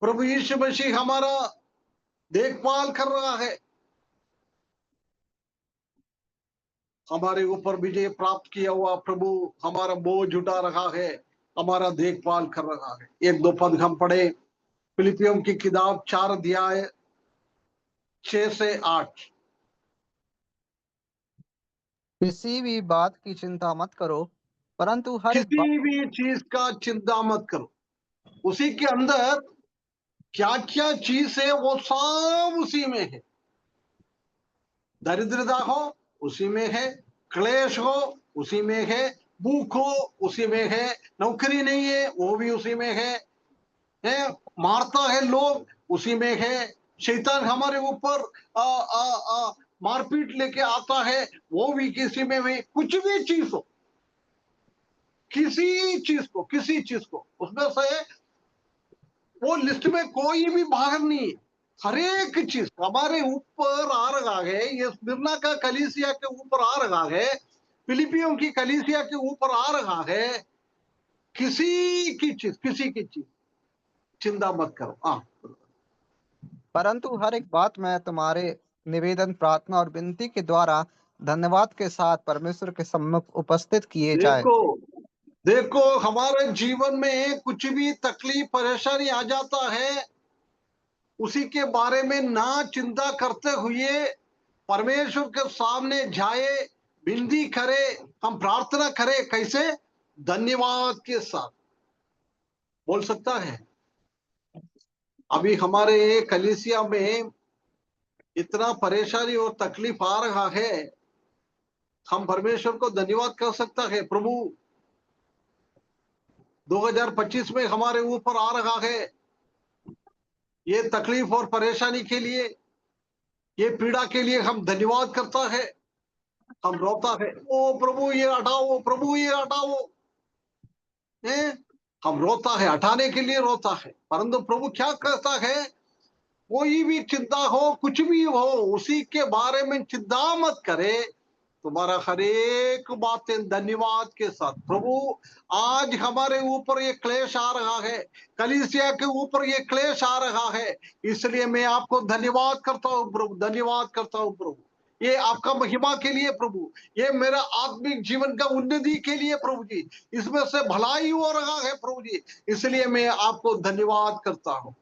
प्रभु यीशु मसीह हमारा देखभाल कर रहा है, हमारे ऊपर विजय प्राप्त किया हुआ प्रभु हमारा बोझ उठा रहा है, हमारा देखभाल कर रहा है। एक दो पद हम पढ़े, फिलिपियों की किताब 4 अध्याय 6 से 8। किसी भी बात की चिंता मत करो, परंतु हर एक किसी भी चीज का चिंता मत करो। उसी के अंदर क्या क्या चीज है वो सब उसी में है। दरिद्रता हो उसी में है, क्लेश हो उसी में है, भूख हो उसी में है, नौकरी नहीं है वो भी उसी में है, मारता है लोग उसी में है, शैतान हमारे ऊपर मारपीट लेके आता है वो भी किसी में है, कुछ भी चीज हो, किसी चीज को उसमें से वो लिस्ट में कोई भी बाहर नहीं है। हर एक चीज हमारे ऊपर आ रहा है, ये स्मिर्ना का कलीसिया के ऊपर आ रहा है, फिलिपियों की कलीसिया के ऊपर आ रहा है। किसी की चीज चिंता मत करो। हाँ, परंतु हर एक बात में तुम्हारे निवेदन, प्रार्थना और विनती के द्वारा धन्यवाद के साथ परमेश्वर के सम्मुख उपस्थित किए जाए। देखो देखो हमारे जीवन में कुछ भी तकलीफ परेशानी आ जाता है, उसी के बारे में ना चिंता करते हुए परमेश्वर के सामने जाए, विनती करे, हम प्रार्थना करें। कैसे? धन्यवाद के साथ बोल सकता है। अभी हमारे कलीसिया में इतना परेशानी और तकलीफ आ रहा है, हम परमेश्वर को धन्यवाद कर सकता है। प्रभु 2025 में हमारे ऊपर आ रहा है ये तकलीफ और परेशानी के लिए, ये पीड़ा के लिए हम धन्यवाद करता है। हम रोता है, ओ प्रभु ये हटाओ, प्रभु ये हटाओ, हैं? हम रोता है, हटाने के लिए रोता है, परंतु प्रभु क्या कहता है? कोई भी चिंता हो, कुछ भी हो, उसी के बारे में चिंता मत करे, तुम्हारा हर एक बातें धन्यवाद के साथ। प्रभु आज हमारे ऊपर ये क्लेश आ रहा है, कलीसिया के ऊपर ये क्लेश आ रहा है, इसलिए मैं आपको धन्यवाद करता हूँ प्रभु, धन्यवाद करता हूँ प्रभु। ये आपका महिमा के लिए प्रभु, ये मेरा आत्मिक जीवन का उन्नति के लिए प्रभु जी, इसमें से भलाई हो रहा है प्रभु जी, इसलिए मैं आपको धन्यवाद करता हूँ।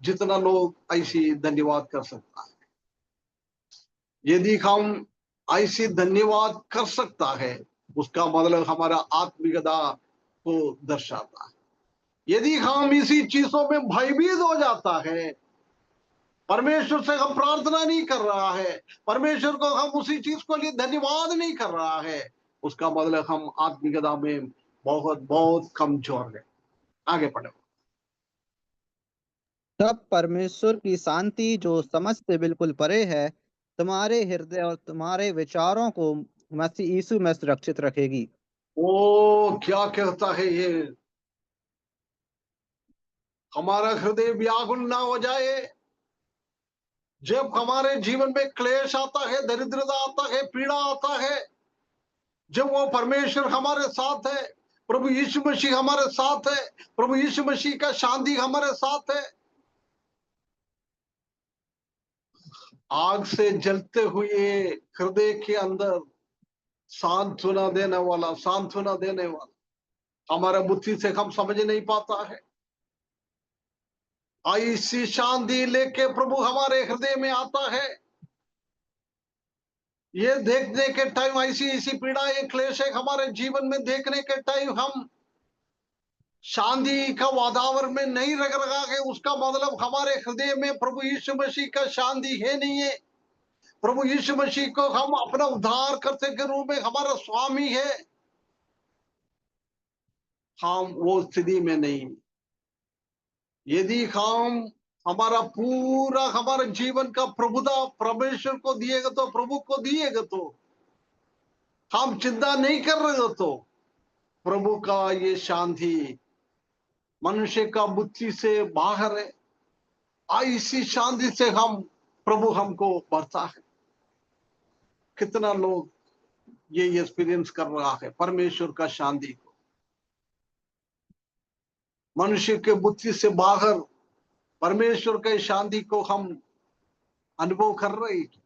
जितना लोग ऐसी धन्यवाद कर सकता है, यदि हम ऐसे धन्यवाद कर सकता है, उसका मतलब हमारा आत्मिकता को दर्शाता है। यदि हम इसी चीजों में भयभीत हो जाता है, परमेश्वर से हम प्रार्थना नहीं कर रहा है, परमेश्वर को हम उसी चीज को लिए धन्यवाद नहीं कर रहा है, उसका मतलब हम आत्मिकता में बहुत बहुत कमजोर है। आगे पढ़ो। तब परमेश्वर की शांति जो समझ से बिल्कुल परे है, तुम्हारे हृदय और तुम्हारे विचारों को मसीह यीशु में सुरक्षित रखेगी। ओ क्या कहता है ये, हमारा हृदय व्याकुल ना हो जाए। जब हमारे जीवन में क्लेश आता है, दरिद्रता आता है, पीड़ा आता है, जब वो परमेश्वर हमारे साथ है, प्रभु यीशु मसीह हमारे साथ है, प्रभु यीशु मसीह का शांति हमारे साथ है, आग से जलते हुए हृदय के अंदर सांत्वना देने वाला हमारा बुद्धि से हम समझ नहीं पाता है, ऐसी शांति लेके प्रभु हमारे हृदय में आता है। ये देखने के टाइम ऐसी ऐसी पीड़ा, ये क्लेश है हमारे जीवन में देखने के टाइम हम शांति का वातावरण में नहीं रख रहा है, उसका मतलब हमारे हृदय में प्रभु यीशु मसीह का शांति है नहीं है। प्रभु यीशु मसीह को हम अपना उद्धार करते के रूप में हमारा स्वामी है, हम वो स्थिति में नहीं। यदि हम हमारा पूरा हमारे जीवन का प्रभुता परमेश्वर को दिएगा, तो प्रभु को दिएगा, तो हम चिंता नहीं कर रहे हो, तो प्रभु का ये शांति मनुष्य का बुद्धि से बाहर है, ऐसी शांति से हम प्रभु हमको भरता है। कितना लोग ये एक्सपीरियंस कर रहा है परमेश्वर का शांति को, मनुष्य के बुद्धि से बाहर परमेश्वर के शांति को हम अनुभव कर रहे हैं।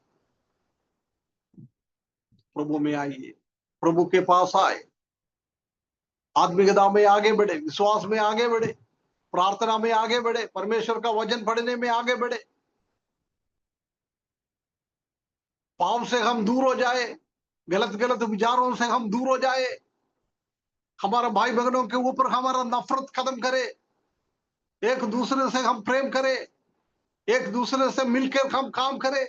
प्रभु में आइए, प्रभु के पास आए, आत्मिकता में आगे बढ़े, विश्वास में आगे बढ़े, प्रार्थना में आगे बढ़े, परमेश्वर का वचन पढ़ने में आगे बढ़े, पाप से हम दूर हो जाए, गलत गलत विचारों से हम दूर हो जाए, हमारे भाई बहनों के ऊपर हमारा नफरत खत्म करे, एक दूसरे से हम प्रेम करें, एक दूसरे से मिलकर हम काम करें।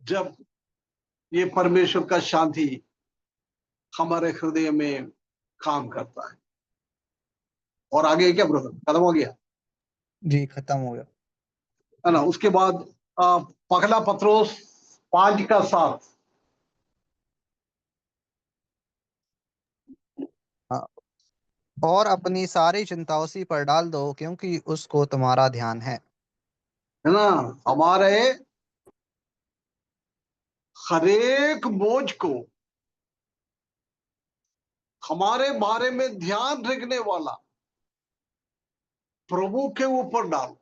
जब ये परमेश्वर का शांति हमारे हृदय में काम करता है। और आगे क्या ब्रदर, खत्म हो गया जी, खत्म हो गया। है ना। उसके बाद पहला पत्रोस 5:7। हाँ, और अपनी सारी चिंता उसी पर डाल दो क्योंकि उसको तुम्हारा ध्यान है। है ना। हमारे हरेक बोझ को हमारे बारे में ध्यान रखने वाला प्रभु के ऊपर डालो।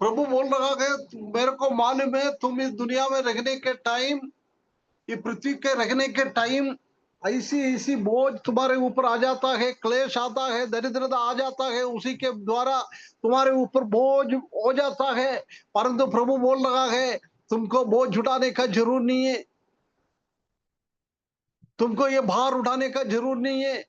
प्रभु बोल रहा है, मेरे को मालूम है तुम इस दुनिया में रहने के टाइम, ये पृथ्वी के रहने के टाइम ऐसी ऐसी बोझ तुम्हारे ऊपर आ जाता है, क्लेश आता है, दरिद्रता आ जाता है, उसी के द्वारा तुम्हारे ऊपर बोझ हो जाता है। परंतु प्रभु बोल रहा है तुमको बोझ उठाने का जरूर नहीं है, तुमको ये भार उठाने का जरूर नहीं है।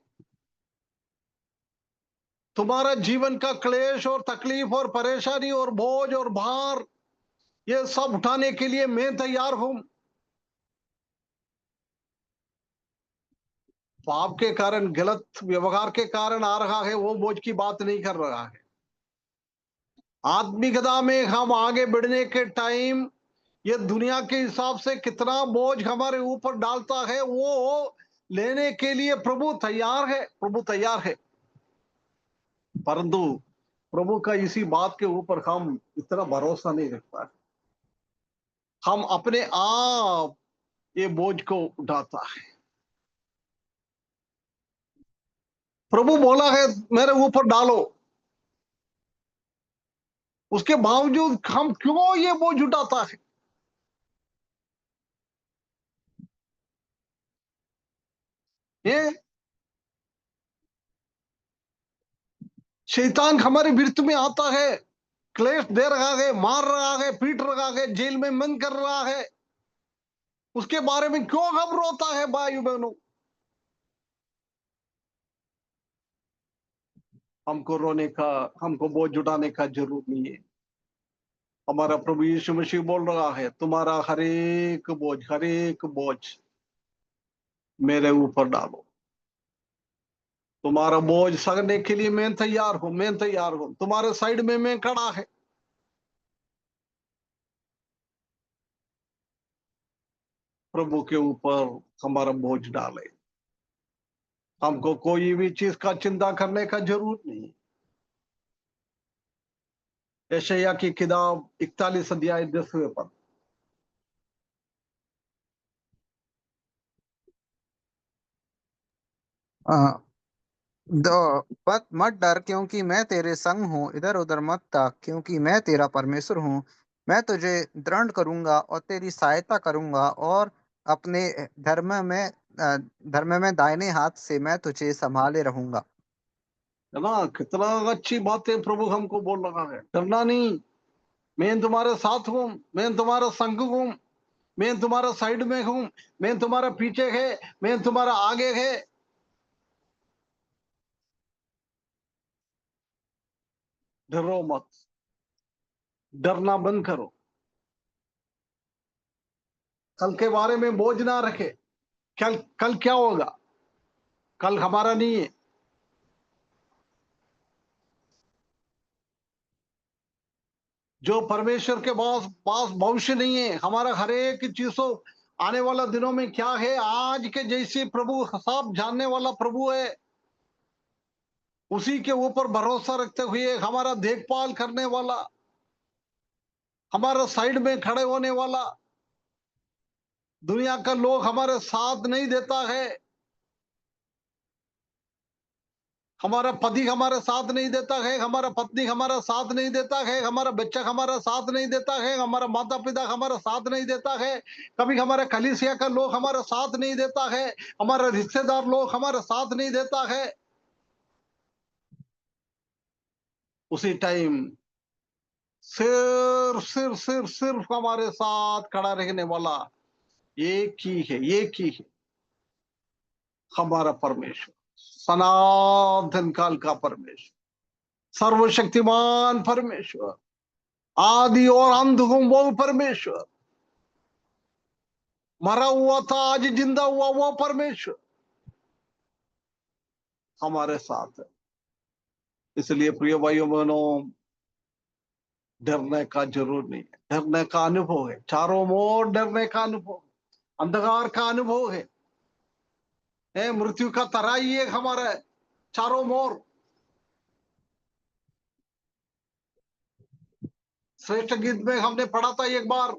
तुम्हारा जीवन का क्लेश और तकलीफ और परेशानी और बोझ और भार, ये सब उठाने के लिए मैं तैयार हूं। पाप के कारण, गलत व्यवहार के कारण आ रहा है, वो बोझ की बात नहीं कर रहा है। आत्मिकता में हम आगे बढ़ने के टाइम ये दुनिया के हिसाब से कितना बोझ हमारे ऊपर डालता है, वो लेने के लिए प्रभु तैयार है, प्रभु तैयार है। परंतु प्रभु का इसी बात के ऊपर हम इतना भरोसा नहीं रख पाए। हम अपने आप ये बोझ को उठाता है। प्रभु बोला है मेरे ऊपर डालो, उसके बावजूद हम क्यों ये बोझ उठाता है? ये शैतान हमारे विरुद्ध में आता है, क्लेश दे रहा है, मार रहा है, पीट रहा है, जेल में बंद कर रहा है। उसके बारे में क्यों हम रोता है भाई बहनों? हमको रोने का, हमको बोझ उठाने का जरूरत नहीं है। हमारा प्रभु यीशु मसीह बोल रहा है तुम्हारा हर एक बोझ मेरे ऊपर डालो। तुम्हारा बोझ सहने के लिए मैं तैयार हूं, मैं तैयार हूं। तुम्हारे साइड में मैं खड़ा है। प्रभु के ऊपर हमारा बोझ डाले। हमको कोई भी चीज का चिंता करने का जरूरत नहीं। यशायाह की किताब 41 अध्याय 10वें पद। हाँ, मत मत डर क्योंकि मैं तेरे संग हूँ, इधर उधर मत ताक क्योंकि मैं तेरा परमेश्वर हूँ। मैं तुझे दृढ़ करूंगा और तेरी सहायता करूंगा और अपने धर्म में दाहिने हाथ से मैं तुझे संभाले रहूंगा। है ना। कितना अच्छी बातें प्रभु हमको बोल रहा है। डरना नहीं, मैं तुम्हारे साथ हूं, मैं तुम्हारा संग हूं, मैं तुम्हारा साइड में हूं, मैं तुम्हारा पीछे है, मैं तुम्हारा आगे है। डरो मत, डरना बंद करो। कल के बारे में बोझ ना रखे। कल कल क्या होगा, कल हमारा नहीं है। जो परमेश्वर के पास पास भविष्य नहीं है। हमारा हर एक चीजों आने वाला दिनों में क्या है, आज के जैसे प्रभु सब जानने वाला प्रभु है। उसी के ऊपर भरोसा रखते हुए हमारा देखभाल करने वाला, हमारा साइड में खड़े होने वाला। दुनिया का लोग हमारे साथ नहीं देता है, हमारा पति हमारा साथ नहीं देता है, हमारा पत्नी हमारा साथ नहीं देता है, हमारा बच्चा हमारा साथ नहीं देता है, हमारा माता पिता हमारा साथ नहीं देता है, कभी हमारे कलीसिया का लोग हमारा साथ नहीं देता है, हमारा रिश्तेदार लोग हमारा साथ नहीं देता है। उसी टाइम सिर्फ हमारे साथ खड़ा रहने वाला एक ही है, एक ही है, हमारा परमेश्वर, सनातन काल का परमेश्वर, सर्वशक्तिमान परमेश्वर, आदि और अंत हूं वो परमेश्वर। मरा हुआ था आज जिंदा हुआ वो परमेश्वर। हमारे साथ है। इसलिए प्रिय भाइयों बहनों, डरने का जरूर नहीं है, डरने का अनुभव है, चारों ओर डरने का अनुभव, अंधकार का अनुभव है, मृत्यु का तराई है हमारा चारों ओर। श्रेष्ठ गीत में हमने पढ़ा था एक बार,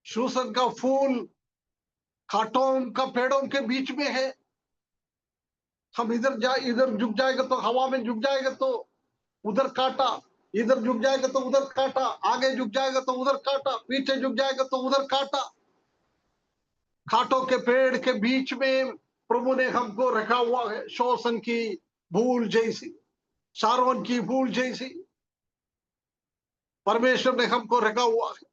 शूसन का फूल कांटों का पेड़ों के बीच में है। हम इधर झुक जाएगा तो हवा में झुक जाएगा तो उधर काटा, इधर झुक जाएगा तो उधर काटा, आगे झुक जाएगा तो उधर काटा, पीछे झुक जाएगा तो उधर काटा। कांटों के पेड़ के बीच में प्रभु ने हमको रखा हुआ है, शोषण की भूल जैसी, शारोन की भूल जैसी परमेश्वर ने हमको रखा हुआ है।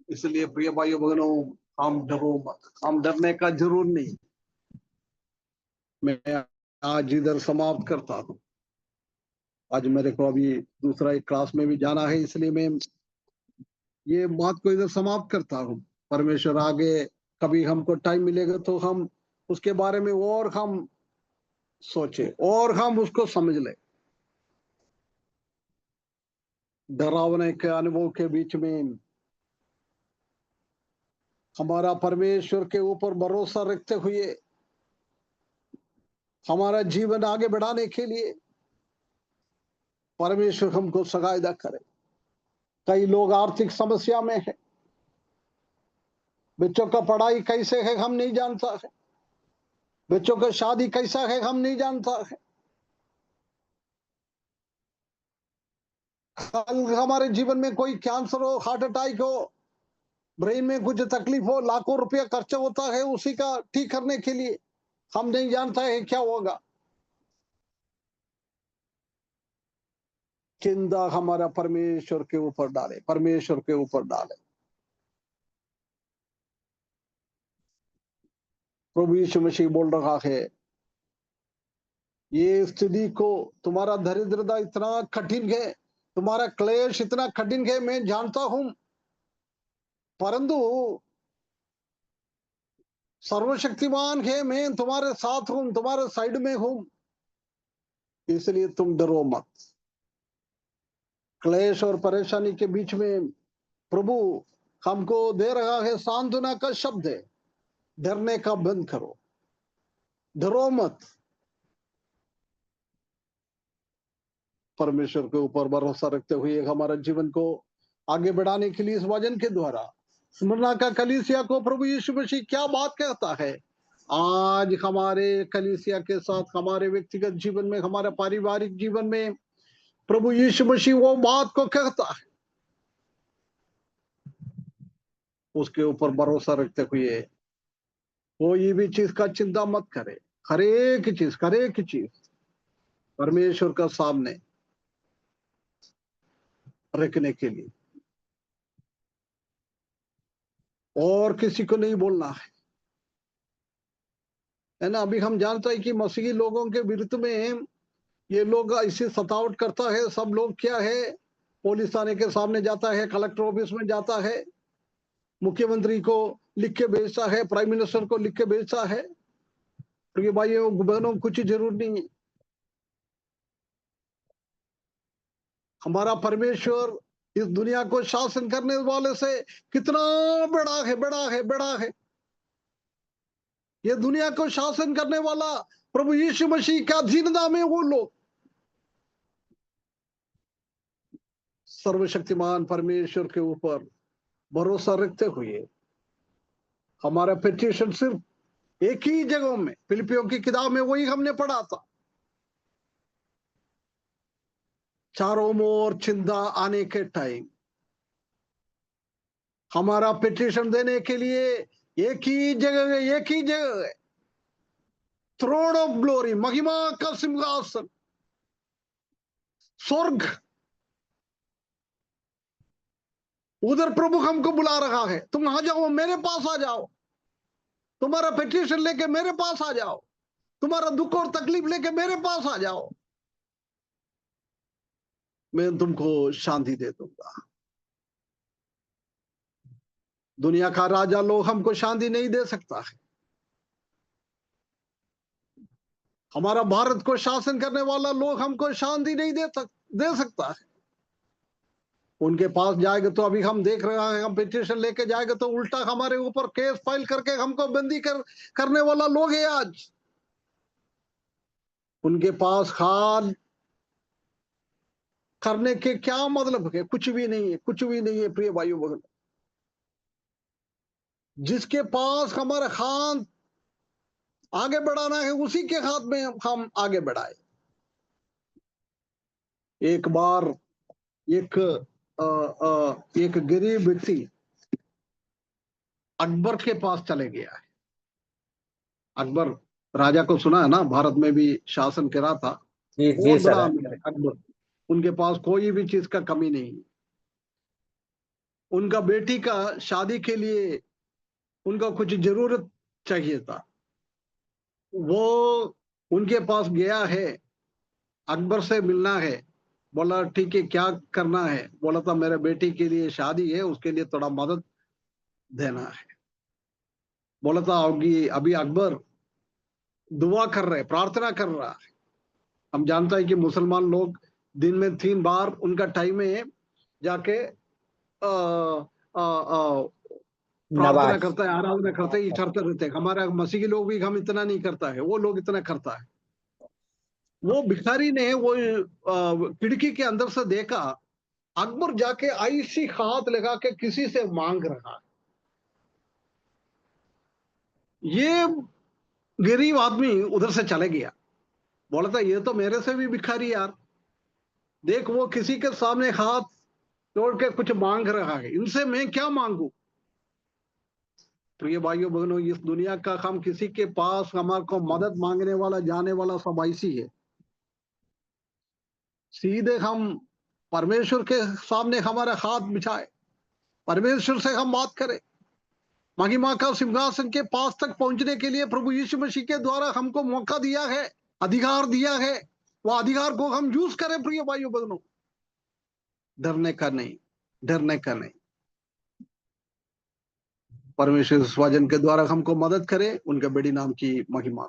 इसलिए प्रिय भाइयों बहनों, हम डरो मत, हम डरने का जरूर नहीं। मैं आज इधर समाप्त करता हूँ। आज मेरे को अभी दूसरा एक क्लास में भी जाना है, इसलिए मैं ये बात को इधर समाप्त करता हूँ। परमेश्वर आगे कभी हमको टाइम मिलेगा तो हम उसके बारे में और हम सोचे और हम उसको समझ ले। डरावने के अनुभव के बीच में हमारा परमेश्वर के ऊपर भरोसा रखते हुए हमारा जीवन आगे बढ़ाने के लिए परमेश्वर हमको सहायता करे। कई लोग आर्थिक समस्या में है, बच्चों का पढ़ाई कैसे है हम नहीं जानता है, बच्चों का शादी कैसा है हम नहीं जानता है। कल हमारे जीवन में कोई कैंसर हो, हार्ट अटैक हो, ब्रेन में कुछ तकलीफ हो, लाखों रुपया खर्चा होता है उसी का ठीक करने के लिए, हम नहीं जानता है क्या होगा। चिंता हमारा परमेश्वर के ऊपर डाले, परमेश्वर के ऊपर डाले। प्रभु यीशु मसीह बोल रहा है, ये स्थिति को, तुम्हारा दरिद्रता इतना कठिन है, तुम्हारा क्लेश इतना कठिन है, मैं जानता हूं, परंतु सर्वशक्तिमान है, मैं तुम्हारे साथ हूं, तुम्हारे साइड में हूं, इसलिए तुम डरो मत। क्लेश और परेशानी के बीच में प्रभु हमको दे रहा है सांत्वना का शब्द है, डरने का बंद करो, डरो मत। परमेश्वर के ऊपर भरोसा रखते हुए हमारा जीवन को आगे बढ़ाने के लिए इस वचन के द्वारा स्मरणा का कलीसिया को प्रभु यीशु मसीह क्या बात कहता है आज हमारे कलीसिया के साथ, हमारे व्यक्तिगत जीवन में, हमारे पारिवारिक जीवन में प्रभु यीशु मसीह वो बात को कहता है, उसके ऊपर भरोसा रखते हुए कोई भी चीज का चिंता मत करे। हर एक चीज परमेश्वर का सामने रखने के लिए और किसी को नहीं बोलना है ना। अभी हम जानते हैं कि मसीही लोगों के विरुद्ध में ये लोग ऐसी सतावट करता है, सब लोग क्या है, पुलिस थाने के सामने जाता है, कलेक्टर ऑफिस में जाता है, मुख्यमंत्री को लिख के भेजता है, प्राइम मिनिस्टर को लिख के भेजता है। तो ये भाइयों बहनों कुछ जरूर नहीं है। हमारा परमेश्वर इस दुनिया को शासन करने वाले से कितना बड़ा है। ये दुनिया को शासन करने वाला प्रभु यीशु मसीह का अधीनता में वो लोग, सर्वशक्तिमान परमेश्वर के ऊपर भरोसा रखते हुए हमारा पिटीशन सिर्फ एक ही जगह में, फिलिपियों की किताब में वही हमने पढ़ा था, चारों ओर चिंता आने के टाइम हमारा पिटीशन देने के लिए एक ही जगह है, थ्रोन ऑफ ग्लोरी, महिमा का सिंहासन, स्वर्ग, उधर प्रभु हमको बुला रहा है, तुम आ जाओ, मेरे पास आ जाओ, तुम्हारा पिटीशन लेके मेरे पास आ जाओ, तुम्हारा दुख और तकलीफ लेके मेरे पास आ जाओ, मैं तुमको शांति दे दूंगा। दुनिया का राजा लोग हमको शांति नहीं दे सकता है। हमारा भारत को शासन करने वाला लोग हमको शांति नहीं दे सकता है। उनके पास जाएगा तो अभी हम देख रहे हैं, हम पिटीशन लेके जाएगा तो उल्टा हमारे ऊपर केस फाइल करके हमको बंदी करने वाला लोग है आज। उनके पास खान करने के क्या मतलब है? कुछ भी नहीं है, कुछ भी नहीं है प्रिय भाइयों बहन। जिसके पास हमारा खान आगे बढ़ाना है उसी के हाथ में हम आगे बढ़ाए। एक बार एक एक गरीब व्यक्ति अकबर के पास चले गया है। अकबर राजा को सुना है ना, भारत में भी शासन करा था, जी बहुत सर। बड़ा आदमी है अकबर। उनके पास कोई भी चीज का कमी नहीं। उनका बेटी का शादी के लिए उनका कुछ जरूरत चाहिए था। वो उनके पास गया है, अकबर से मिलना है। बोला ठीक है, क्या करना है? बोला था मेरे बेटी के लिए शादी है, उसके लिए थोड़ा मदद देना है। बोला था अभी अभी अकबर दुआ कर रहे, प्रार्थना कर रहा है। हम जानते हैं कि मुसलमान लोग दिन में 3 बार उनका टाइम है जाके प्रार्थना नवाज। करता है, आराधना करते हैं, इछरते रहते हैं। हमारे मसीही लोग भी हम इतना नहीं करता है, वो लोग इतना करता है। वो भिखारी ने वो खिड़की के अंदर से देखा, अकबर जाके ऐसी हाथ लगा के किसी से मांग रहा है। ये गरीब आदमी उधर से चले गया। बोला था ये तो मेरे से भी भिखारी यार, देख वो किसी के सामने हाथ जोड़ के कुछ मांग रहा है, इनसे मैं क्या मांगू? प्रिय भाइयों बहनों, इस दुनिया का हम किसी के पास हमारे को मदद मांगने वाला जाने वाला सब ऐसी है। सीधे हम परमेश्वर के सामने हमारे हाथ बिछाए, परमेश्वर से हम बात करें। महिमा का सिंहासन के पास तक पहुंचने के लिए प्रभु यीशु मसीह के द्वारा हमको मौका दिया है, अधिकार दिया है। वो अधिकार को हम यूज करें प्रिय भाइयों बहनों। डरने का नहीं, डरने का नहीं। परमेश्वर स्वजन के द्वारा हमको मदद करे, उनके बड़ी नाम की महिमा।